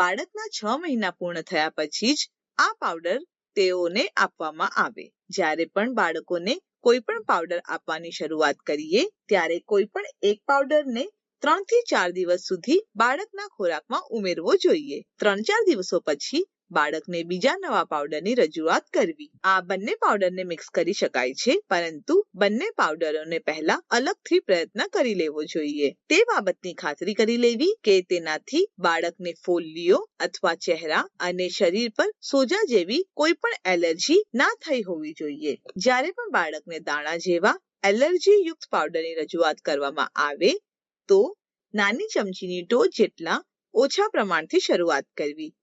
બાળકના 6 મહિના પૂર્ણ થયા પછી જ આ પાવડર તેઓને આપવામાં આવે. જ્યારે પણ બાળકોને કોઈ પણ પાવડર આપવાની શરૂઆત કરીએ ત્યારે કોઈ પણ એક પાવડરને 3 થી 4 દિવસ સુધી બાળકના ખોરાકમાં ઉમેરવો જોઈએ. 3-4 દિવસો પછી બાળકને બીજા નવા પાવડરની રજૂઆત કરવી. આ બંને પાવડરને મિક્સ કરી શકાય છે, પરંતુ બંને પાવડરોને પહેલા અલગથી પ્રયત્ન કરી લેવો જોઈએ. તે બાબતની ખાતરી કરી લેવી કે તેનાથી બાળકને ફોલ્લીઓ અથવા ચહેરા અને શરીર પર સોજા જેવી કોઈ પણ એલર્જી ના થઈ હોવી જોઈએ. જ્યારે પણ બાળકને દાણા જેવા એલર્જી યુક્ત પાવડરની રજૂઆત કરવામાં આવે તો નાની ચમચીની ટોચ જેટલા ઓછા પ્રમાણથી શરૂઆત કરવી.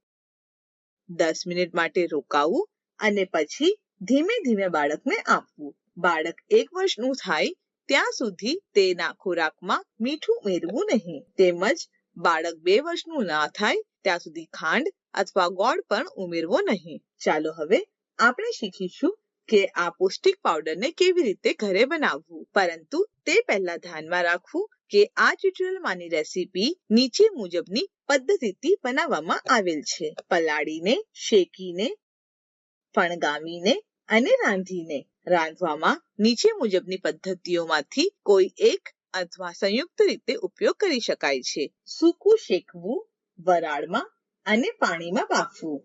10 મિનિટ માટે રોકાવું અને પછી ધીમે ધીમે બાળકને આપવું. બાળક 1 વર્ષનું થાય ત્યાં સુધી તેના ખોરાકમાં મીઠું ઉમેરવું નહીં, તેમજ બાળક 2 વર્ષનું ના થાય ત્યાં સુધી ખાંડ અથવા ગોળ પણ ઉમેરવો નહીં. ચાલો હવે આપણે શીખીશું કે આ પૌષ્ટિક પાવડરને કેવી રીતે ઘરે બનાવવું. પરંતુ તે પહેલા ધ્યાનમાં રાખવું કે આ ટ્યુટોરિયલમાંની રેસીપી નીચે મુજબની પદ્ધતિથી બનાવવામાં આવેલ છે: પલાળીને, શેકીને, ફણગાવીને અને રાંધીને. રાંધવામાં નીચે મુજબની પદ્ધતિઓમાંથી કોઈ એક અથવા સંયુક્ત રીતે ઉપયોગ કરી શકાય છે: સૂકું શેકવું, વરાળમાં અને પાણીમાં બાફવું.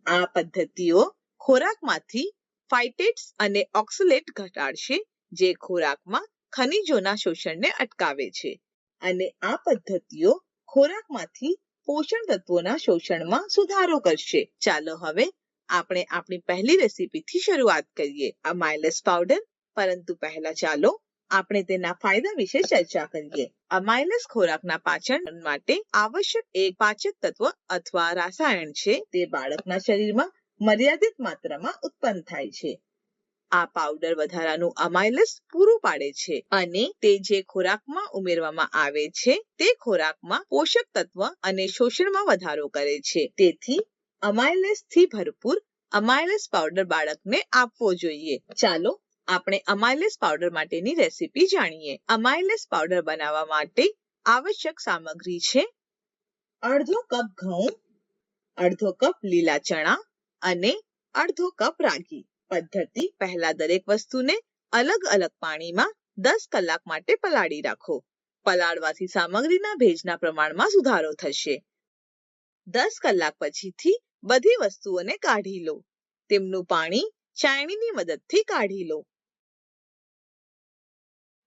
આ પદ્ધતિઓ ખોરાકમાંથી ફાઇટેટ્સ અને ઓક્સલેટ ઘટાડશે, જે ખોરાકમાં ખનિજોના શોષણને અટકાવે છે, અને આ પદ્ધતિઓ ખોરાકમાંથી પોષણ તત્વોના શોષણમાં સુધારો કરશે. ચાલો હવે આપણે આપણી પહેલી રેસીપીથી શરૂઆત કરીએ: અમાયલસ પાવડર. પરંતુ પહેલા ચાલો આપણે તેના ફાયદા વિશે ચર્ચા કરીએ. અમાયલસ ખોરાકના પાચન માટે આવશ્યક એક પાચક તત્વ અથવા રસાયણ છે. તે બાળકના શરીરમાં મર્યાદિત માત્રામાં ઉત્પન્ન થાય છે. આ પાવડર વધારાનું અમાયલસ પૂરું પાડે છે અને તે જે ખોરાકમાં ઉમેરવામાં આવે છે તે ખોરાકમાં પોષક તત્વ અને શોષણમાં વધારો કરે છે. તેથી અમાયલસથી ભરપૂર અમાયલસ પાવડર બાળકને આપવો જોઈએ. ચાલો આપણે અમાયલસ પાવડર માટેની રેસીપી જાણીએ. અમાયલસ પાવડર બનાવવા માટે આવશ્યક સામગ્રી છે: અડધો કપ ઘઉં, અડધો કપ લીલા ચણા અને અડધો કપ રાગી. પદ્ધતિ: પહેલા દરેક વસ્તુને અલગ અલગ પાણીમાં 10 કલાક માટે પલાળી રાખો. પલાળવાથી સામગ્રીના ભેજના પ્રમાણમાં સુધારો થશે. 10 કલાક પછીથી બધી વસ્તુઓને કાઢી લો. તેમનું પાણી ચાળણીની મદદથી કાઢી લો.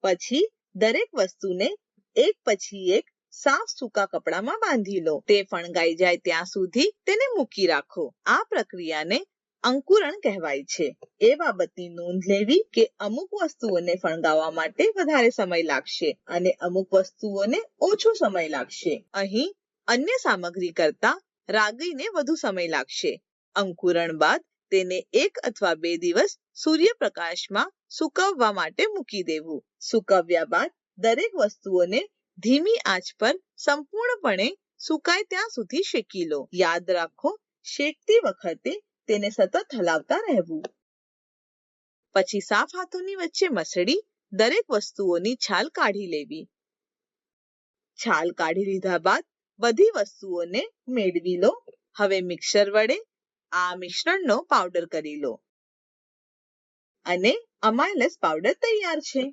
પછી દરેક વસ્તુને એક પછી એક સાફ સૂકા કપડામાં બાંધી લો. તે ફણગાઈ જાય ત્યાં સુધી તેને મૂકી રાખો. આ પ્રક્રિયાને અંકુરણ કહેવાય છે. એ બાબતની નોંધ લેવી કે અમુક વસ્તુઓને ફણગાવવા માટે વધારે સમય લાગશે અને અમુક વસ્તુઓને ઓછો સમય લાગશે. અહીં અન્ય સામગ્રી કરતાં રાગીને વધુ સમય લાગશે. અંકુરણ બાદ તેને 1 અથવા 2 દિવસ સૂર્યપ્રકાશમાં સૂકવવા માટે મૂકી દેવું. સૂકવ્યા બાદ દરેક વસ્તુઓને ધીમી આંચ પર સંપૂર્ણપણે સુકાય ત્યાં સુધી શેકી લો. યાદ રાખો, શેકતી વખતે તેને સતત હલાવતા રહેવું. પછી સાફ હાથોની વચ્ચે મસળી દરેક વસ્તુઓની છાલ કાઢી લેવી. છાલ કાઢી લીધા બાદ બધી વસ્તુઓને મેળવી લો. હવે મિક્સર વડે આ મિશ્રણનો પાવડર કરી લો અને અમાયલસ પાવડર તૈયાર છે.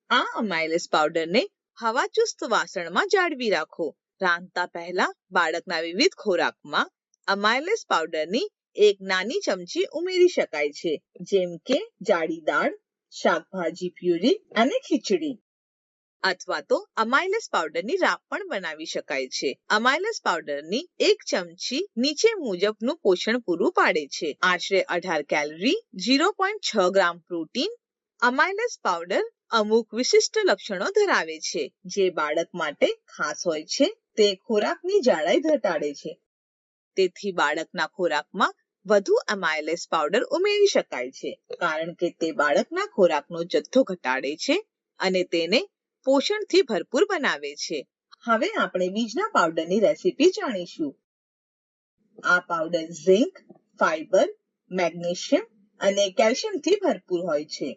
આ અમાયલસ પાવડરને હવાચુસ્ત વાસણમાં જાળવી રાખો. રાંધતા પહેલા બાળકના વિવિધ ખોરાકમાં અમાયલસ પાવડરની એક નાની ચમચી ઉમેરી શકાય છે, જેમ કે જાડી દાળ, શાકભાજી પ્યુરી અને ખીચડી. અથવા તો અમાયલેસ પાવડરની રાબ પણ બનાવી શકાય છે. અમાયલેસ પાવડરની 1 ચમચી નીચે મુજબનું પોષણ પૂરું પાડે છે. આશરે 18 કેલરી, 0.6 ગ્રામ પ્રોટીન. અમાયલેસ પાવડર અમુક વિશિષ્ટ લક્ષણો ધરાવે છે, જે બાળક માટે ખાસ હોય છે. તે ખોરાકની જાડાઈ ઘટાડે છે. તેથી બાળકના ખોરાકમાં વધુ અમાયલેસ પાવડર ઉમેરી શકાય છે, કારણ કે તે બાળકના ખોરાકનો જથ્થો ઘટાડે છે અને તેને પોષણથી ભરપૂર બનાવે છે. હવે આપણે બીજના પાવડરની રેસીપી જાણીશું. આ પાવડર ઝિંક, ફાઇબર, મેગ્નેશિયમ અને કેલ્શિયમથી ભરપૂર હોય છે.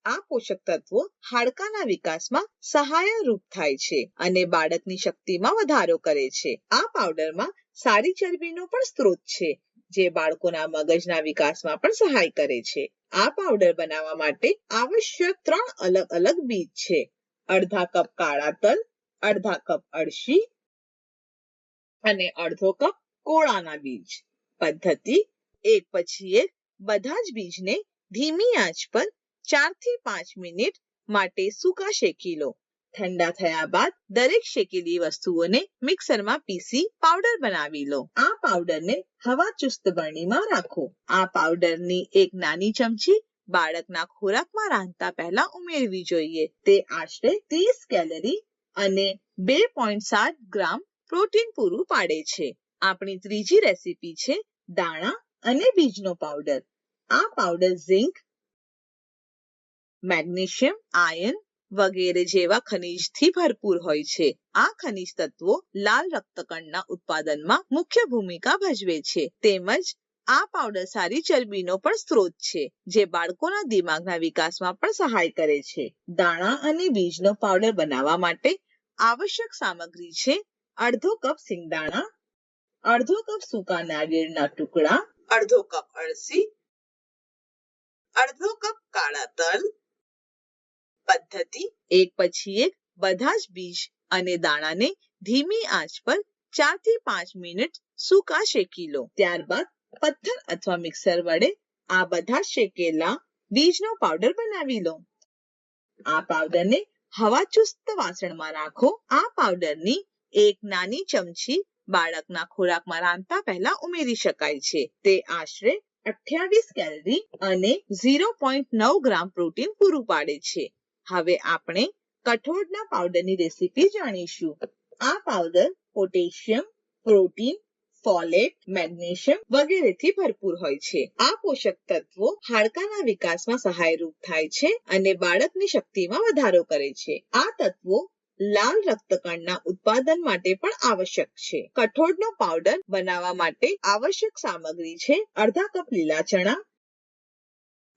આ પોષક તત્વો હાડકાના વિકાસમાં સહાયરૂપ થાય છે અને બાળકની શક્તિમાં વધારો કરે છે. આ પાવડરમાં સારી ચરબીનો પણ સ્ત્રોત છે, જે બાળકોના મગજના વિકાસમાં પણ સહાય કરે છે. આ પાવડર બનાવવા માટે આવશ્યક 3 અલગ અલગ બીજ છે. અડધા કપ કાળા તલ, અડધા કપ અળસી અને અડધો કપ કોળાના બીજ. પદ્ધતિ: એક પછી એક બધા જ બીજને ધીમી આંચ પર 4 થી 5 મિનિટ માટે સૂકા શેકી લો. ઠંડા થયા બાદ દરેક શેકેલી વસ્તુઓને મિક્સરમાં પીસી પાવડર બનાવી લો. આ પાવડરને હવાચુસ્ત બરણીમાં રાખો. આ પાવડરની એક નાની ચમચી બાળકના ખોરાકમાં રાંધતા પહેલા ઉમેરવી જોઈએ. તે આશરે 30 કેલરી અને 2.7 ગ્રામ પ્રોટીન પૂરું પાડે છે. આપણી ત્રીજી રેસીપી છે દાણા અને બીજનો પાવડર. આ પાવડર ઝિંક, મેગ્નેશિયમ, આયર્ન વગેરે જેવા ખનિજથી ભરપૂર હોય છે. આ ખનિજ તત્વો લાલ રક્તકણના ઉત્પાદનમાં મુખ્ય ભૂમિકા ભજવે છે. તેમજ આ પાવડર સારી ચરબીનો પણ સ્ત્રોત છે, જે બાળકોના દિમાગના વિકાસમાં પણ સહાય કરે છે. દાણા અને બીજનો પાવડર બનાવવા માટે આવશ્યક સામગ્રી છે: અડધો કપ સિંગદાણા, અડધો કપ સૂકા નાળિયેરના ટુકડા, અડધો કપ અળસી, અડધો કપ કાળા તલ. પદ્ધતિ: એક પછી એક બધા જ બીજ અને દાણાને ધીમી આંચ પર 4 થી 5 મિનિટ સૂકા શેકી લો. ત્યારબાદ પથ્થર અથવા મિક્સર વડે આ બધા શેકેલા બીજનો પાવડર બનાવી લો. આ પાવડરને હવાચુસ્ત વાસણમાં રાખો. આ પાવડરની એક નાની ચમચી બાળકના ખોરાકમાં રાંધતા પહેલા ઉમેરી શકાય છે. તે આશરે 28 કેલરી અને 0.9 ગ્રામ પ્રોટીન પૂરું પાડે છે. હવે આપણે કઠોળના પાવડરની રેસીપી જાણીશું. આ powder potassium, protein, folate, magnesium વગેરેથી ભરપૂર હોય છે. આ પોષક તત્વો હાડકાના વિકાસમાં સહાયરૂપ થાય છે અને બાળકની શક્તિમાં વધારો કરે છે. આ તત્વો લાલ રક્તકણના ઉત્પાદન માટે પણ આવશ્યક છે. કઠોળનો પાવડર બનાવવા માટે આવશ્યક સામગ્રી છે: અડધા કપ લીલા ચણા,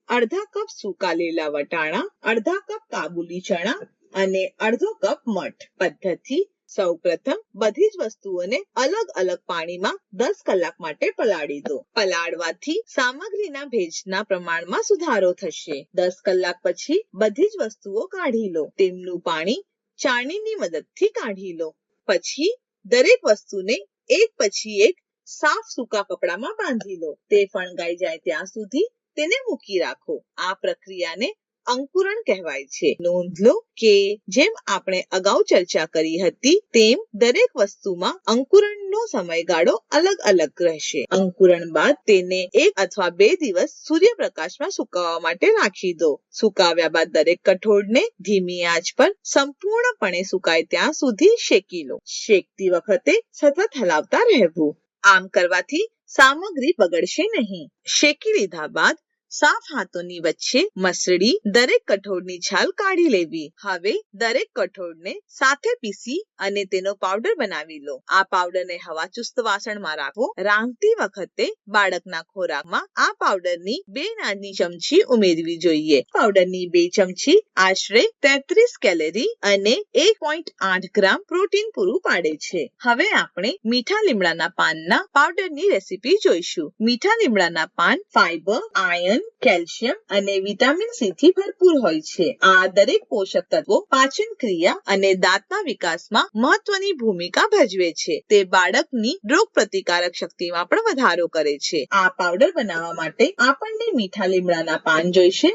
અડધા કપ સૂકા લીલા વટાણા, અડધા કપ કાબુલી ચણા અને અડધો કપ મઠ. પદ્ધતિ: સૌપ્રથમ બધી જ વસ્તુઓને અલગ અલગ પાણીમાં 10 કલાક માટે પલાળી દો. પલાળવાથી સામગ્રીના ભેજના પ્રમાણમાં સુધારો થશે. 10 કલાક પછી બધી જ વસ્તુઓ કાઢી લો. તેમનું પાણી ચાળણીની મદદથી કાઢી લો. પછી દરેક વસ્તુને એક પછી એક સાફ સૂકા કપડામાં બાંધી લો. તે ફણગાઈ જાય ત્યાં સુધી તેને મૂકી રાખો. આ પ્રક્રિયાને અંકુરણ કહેવાય છે. નોંધ લો કે જેમ આપણે અગાઉ ચર્ચા કરી હતી તેમ દરેક વસ્તુમાં અંકુરણનો સમયગાળો અલગ અલગ રહેશે. અંકુરણ બાદ તેને 1 અથવા 2 દિવસ સૂર્યપ્રકાશમાં સુકાવવા માટે રાખી દો. સુકાવ્યા બાદ દરેક કઠોળને ધીમી આંચ પર સંપૂર્ણપણે સુકાય ત્યાં સુધી શેકી લો. શેકતી વખતે સતત હલાવતા રહેવું. આમ કરવાથી સામગ્રી બગડશે નહીં. શેકી લીધા બાદ સાફ હાથોની વચ્ચે મસળી દરેક કઠોળની છાલ કાઢી લેવી. હવે દરેક કઠોળને સાથે પીસી અને તેનો પાવડર બનાવી લો. આ પાવડરને હવાચુસ્ત વાસણમાં રાખો. રાંધતી વખતે બાળકના ખોરાકમાં આ પાવડરની 2 નાની ચમચી ઉમેરવી જોઈએ. પાવડરની 2 ચમચી આશરે 33 કેલરી અને 1.8 ગ્રામ પ્રોટીન પૂરું પાડે છે. હવે આપણે મીઠા લીમડાના પાનના પાવડરની રેસીપી જોઈશું. મીઠા લીમડાના પાન ફાઇબર, આયર્ન આયર્ન, કેલ્શિયમ અને વિટામિન સી થી ભરપૂર હોય છે. આ દરેક પોષક તત્વો પાચન ક્રિયા અને દાંતના વિકાસમાં મહત્વની ભૂમિકા ભજવે છે. તે બાળકની રોગ પ્રતિકારક શક્તિમાં પણ વધારો કરે છે. આ પાવડર બનાવવા માટે આપણને મીઠા લીમડાના પાન જોઈશે.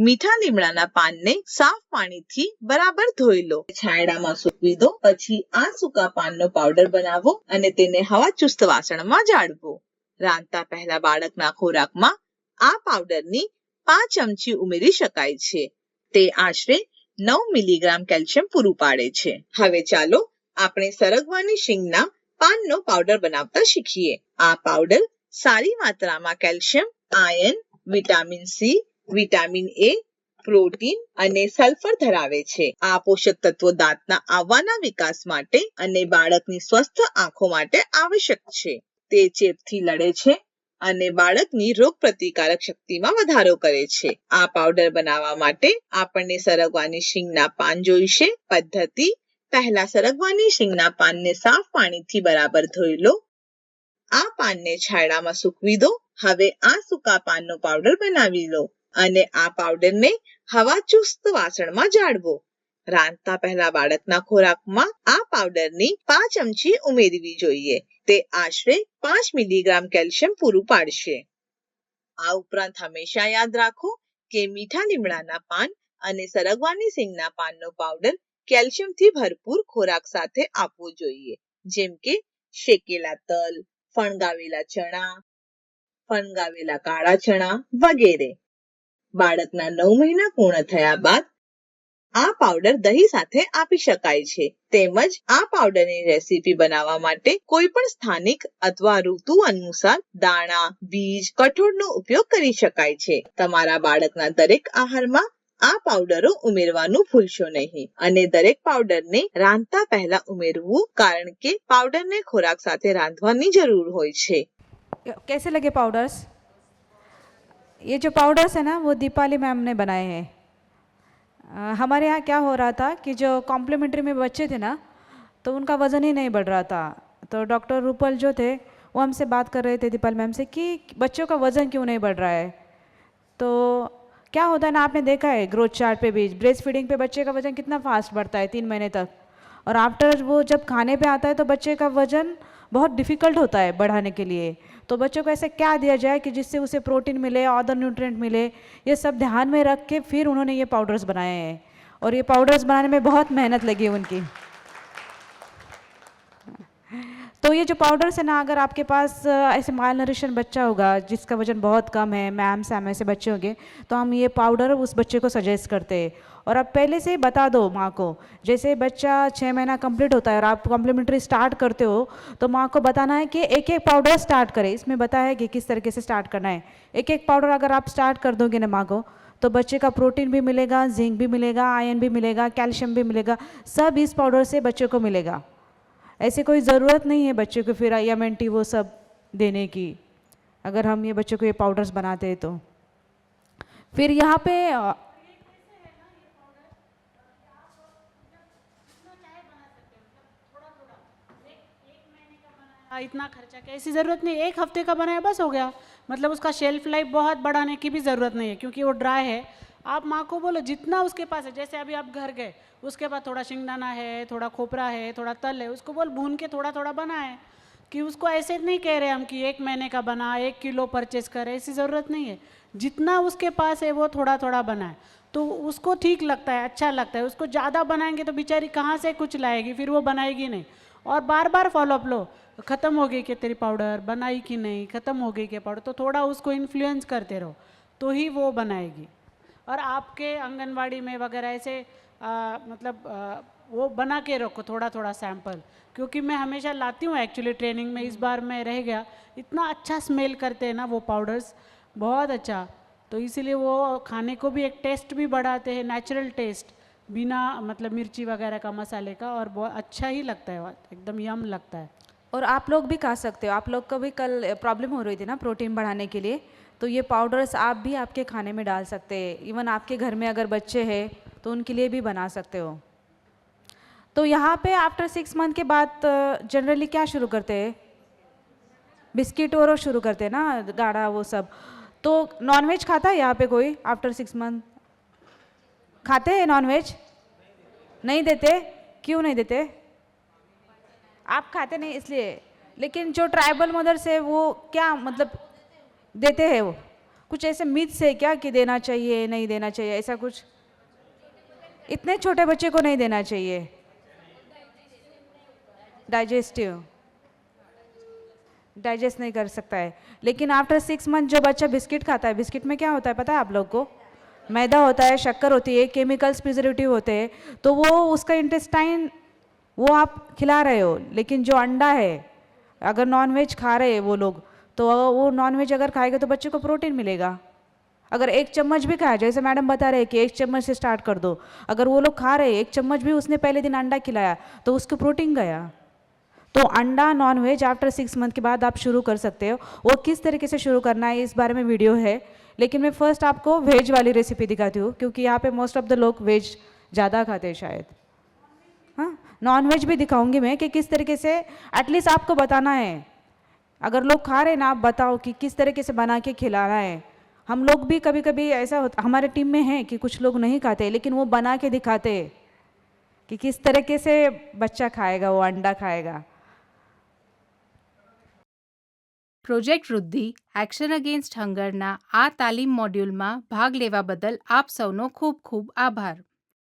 મીઠા લીમડાના પાનને સાફ પાણીથી બરાબર ધોઈ લો. છાંયડામાં સૂકવી દો. પછી આ સૂકા પાનનો પાવડર બનાવો અને તેને હવાચુસ્ત વાસણમાં જાળવો. રાંધતા પહેલા બાળકના ખોરાકમાં આ પાવડરની 5 ચમચી ઉમેરી શકાય છે. તે આશરે 9 મિલીગ્રામ કેલ્શિયમ પૂરું પાડે છે. હવે ચાલો આપણે સરગવાની શીંગના પાનનો પાવડર બનાવતા શીખીએ. આ પાવડર સારી માત્રામાં calcium, iron, vitamin C, vitamin A, protein અને સલ્ફર ધરાવે છે. આ પોષક તત્વો દાંતના આવવાના વિકાસ માટે અને બાળકની સ્વસ્થ આંખો માટે આવશ્યક છે. તે ચેપથી લડે છે અને બાળકની રોગ પ્રતિકારક શક્તિમાં વધારો કરે છે. આ પાવડર બનાવવા માટે આપણને સરગવાની શીંગના પાન જોઈશે. પદ્ધતિ: પહેલા સરગવાની શીંગના પાનને સાફ પાણીથી બરાબર ધોઈ લો. આ પાનને છાંયડામાં સૂકવી દો. હવે આ સૂકા પાનનો પાવડર બનાવી લો અને આ પાવડરને હવાચુસ્ત વાસણમાં જાળવો. રાંધતા પહેલા બાળકના ખોરાકમાં આ પાવડરની 5 ચમચી ઉમેરવી જોઈએ. તે આશરે 5 મિલીગ્રામ કેલ્શિયમ પૂરું પાડશે. આ ઉપરાંત હંમેશા યાદ રાખો કે મીઠા લીમડાના પાન અને સરગવાની શીંગના પાનનો પાવડર કેલ્શિયમથી ભરપૂર ખોરાક સાથે આપવો જોઈએ, જેમ કે શેકેલા તલ, ફણગાવેલા ચણા, ફણગાવેલા કાળા ચણા વગેરે. બાળકના 9 મહિના પૂર્ણ થયા બાદ આ પાવડર દહીં સાથે આપી શકાય છે. તેમજ આ પાવડરની રેસીપી બનાવવા માટે કોઈ પણ સ્થાનિક અથવા ઋતુ અનુસાર દાણા, બીજ, કઠોળનો ઉપયોગ કરી શકાય છે. તમારા બાળકના દરેક આહારમાં આ પાવડરો ઉમેરવાનું ભૂલશો નહીં અને દરેક પાવડરને રાંધતા પહેલા ઉમેરવું, કારણ કે પાવડરને ખોરાક સાથે રાંધવાની જરૂર હોય છે. कैसे लगे पाउडर्स? ये जो पाउडर्स है ना वो दीपाली मैम ने बनाए हैं. हमारे यहाँ क्या हो रहा था कि जो कॉम्प्लीमेंट्री में बच्चे थे ना तो उनका वज़न ही नहीं बढ़ रहा था. तो डॉक्टर रूपल जो थे वो हमसे बात कर रहे थे दीपाली मैम से कि बच्चों का वज़न क्यों नहीं बढ़ रहा है. तो क्या होता है ना, आपने देखा है ग्रोथ चार्ट पे भी ब्रेस्ट फीडिंग पे बच्चे का वज़न कितना फास्ट बढ़ता है 3 महीने तक, और आफ्टर वो जब खाने पे आता है तो बच्चे का वज़न बहुत डिफ़िकल्ट होता है बढ़ाने के लिए. तो बच्चों को ऐसे क्या दिया जाए कि जिससे उसे प्रोटीन मिले, अदर न्यूट्रिएंट मिले, ये सब ध्यान में रख के फिर उन्होंने ये पाउडर्स बनाए हैं. और ये पाउडर्स बनाने में बहुत मेहनत लगी उनकी. तो ये जो पाउडर्स है ना, अगर आपके पास ऐसे माल न्यूट्रिशन बच्चा होगा जिसका वजन बहुत कम है, मैम सैम ऐसे बच्चे होंगे, तो हम ये पाउडर उस बच्चे को सजेस्ट करते हैं. और आप पहले से बता दो माँ को. जैसे बच्चा 6 महीना कंप्लीट होता है और आप कॉम्प्लीमेंट्री स्टार्ट करते हो तो माँ को बताना है कि एक एक पाउडर स्टार्ट करें. इसमें बताया है कि किस तरीके से स्टार्ट करना है. एक एक पाउडर अगर आप स्टार्ट कर दोगे ना माँ को, तो बच्चे का प्रोटीन भी मिलेगा, जिंक भी मिलेगा, आयरन भी मिलेगा, कैल्शियम भी मिलेगा. सब इस पाउडर से बच्चे को मिलेगा. ऐसे कोई ज़रूरत नहीं है बच्चे को फिर IMNT वो सब देने की, अगर हम ये बच्चों को ये पाउडर्स बनाते हैं तो. फिर यहाँ पे इतना खर्चा की ऐसी ज़रूरत नहीं. 1 हफ्ते का बनाया बस हो गया. मतलब उसका शेल्फ लाइफ बहुत बढ़ाने की भी ज़रूरत नहीं है, क्योंकि वो ड्राई है. आप माँ को बोलो जितना उसके पास है, जैसे अभी आप घर गए, उसके बाद थोड़ा शिंगदाना है, थोड़ा खोपरा है, थोड़ा तल है, उसको बोल भून के थोड़ा थोड़ा बनाए. कि उसको ऐसे नहीं कह रहे हम कि 1 महीने का बना 1 किलो परचेस करे, ऐसी ज़रूरत नहीं है. जितना उसके पास है वो थोड़ा थोड़ा बनाए तो उसको ठीक लगता है, अच्छा लगता है. उसको ज़्यादा बनाएंगे तो बेचारी कहाँ से कुछ लाएगी, फिर वो बनाएगी नहीं. और बार बार फॉलोअप लो, ख़त्म हो गई क्या तेरी पाउडर, बनाई कि नहीं, ख़त्म हो गई क्या पाउडर, तो थोड़ा उसको इन्फ्लुएंस करते रहो तो ही वो बनाएगी. और आपके आंगनवाड़ी में वगैरह ऐसे वो बना के रखो थोड़ा थोड़ा सैंपल, क्योंकि मैं हमेशा लाती हूँ एक्चुअली ट्रेनिंग में. इस बार मैं रह गया. इतना अच्छा स्मेल करते हैं ना वो पाउडर्स, बहुत अच्छा. तो इसीलिए वो खाने को भी एक टेस्ट भी बढ़ाते हैं, नेचुरल टेस्ट, बिना मतलब मिर्ची वगैरह का, मसाले का, और बहुत अच्छा ही लगता है, एकदम यम लगता है. और आप लोग भी खा सकते हो. आप लोग को भी कल प्रॉब्लम हो रही थी ना प्रोटीन बढ़ाने के लिए, तो ये पाउडर्स आप भी आपके खाने में डाल सकते हैं. इवन आपके घर में अगर बच्चे हैं तो उनके लिए भी बना सकते हो. तो यहाँ पे आफ्टर 6 मंथ के बाद जनरली क्या शुरू करते हैं, बिस्किट और शुरू करते हैं ना, गाढ़ा वो सब. तो नॉनवेज खाता है यहाँ पे कोई आफ्टर 6 मंथ? खाते हैं नॉनवेज? नहीं देते? क्यों नहीं देते? आप खाते नहीं इसलिए। लेकिन जो ट्राइबल मदर्स है वो क्या मतलब देते हैं वो? कुछ ऐसे मिथ्स है क्या कि देना चाहिए नहीं देना चाहिए, ऐसा कुछ? इतने छोटे बच्चे को नहीं देना चाहिए। डाइजेस्ट नहीं कर सकता है। लेकिन आफ्टर 6 मंथ जो बच्चा बिस्किट खाता है, बिस्किट में क्या होता है पता है आप लोग को? मैदा होता है, शक्कर होती है, केमिकल्स प्रिजर्वेटिव होते हैं, तो वो उसका इंटेस्टाइन वो आप खिला रहे हो। लेकिन जो अंडा है, अगर नॉनवेज खा रहे हैं वो लोग, तो वो नॉनवेज अगर खाएगा तो बच्चे को प्रोटीन मिलेगा। अगर 1 चम्मच भी खाया, जैसे मैडम बता रहे हैं कि 1 चम्मच से स्टार्ट कर दो, अगर वो लोग खा रहे हैं 1 चम्मच भी उसने पहले दिन अंडा खिलाया तो उसको प्रोटीन गया। तो अंडा नॉनवेज आफ्टर 6 मंथ के बाद आप शुरू कर सकते हो। वो किस तरीके से शुरू करना है इस बारे में वीडियो है, लेकिन मैं फर्स्ट आपको वेज वाली रेसिपी दिखाती हूँ, क्योंकि यहाँ पे मोस्ट ऑफ द लोग वेज ज़्यादा खाते हैं शायद। हाँ, नॉनवेज भी दिखाऊंगी मैं कि किस तरीके से, एटलीस्ट आपको बताना है। अगर लोग खा रहे हैं ना, आप बताओ कि किस तरीके से बना के खिलाना है। हम लोग भी कभी कभी ऐसा होता, हमारे टीम में है कि कुछ लोग नहीं खाते, लेकिन वो बना के दिखाते कि किस तरीके से बच्चा खाएगा, वो अंडा खाएगा। પ્રોજેક્ટ વૃદ્ધિ એક્શન અગેન્સ્ટ હંગરના આ તાલીમ મોડ્યુલમાં ભાગ લેવા બદલ આપ સૌનો ખૂબ ખૂબ આભાર.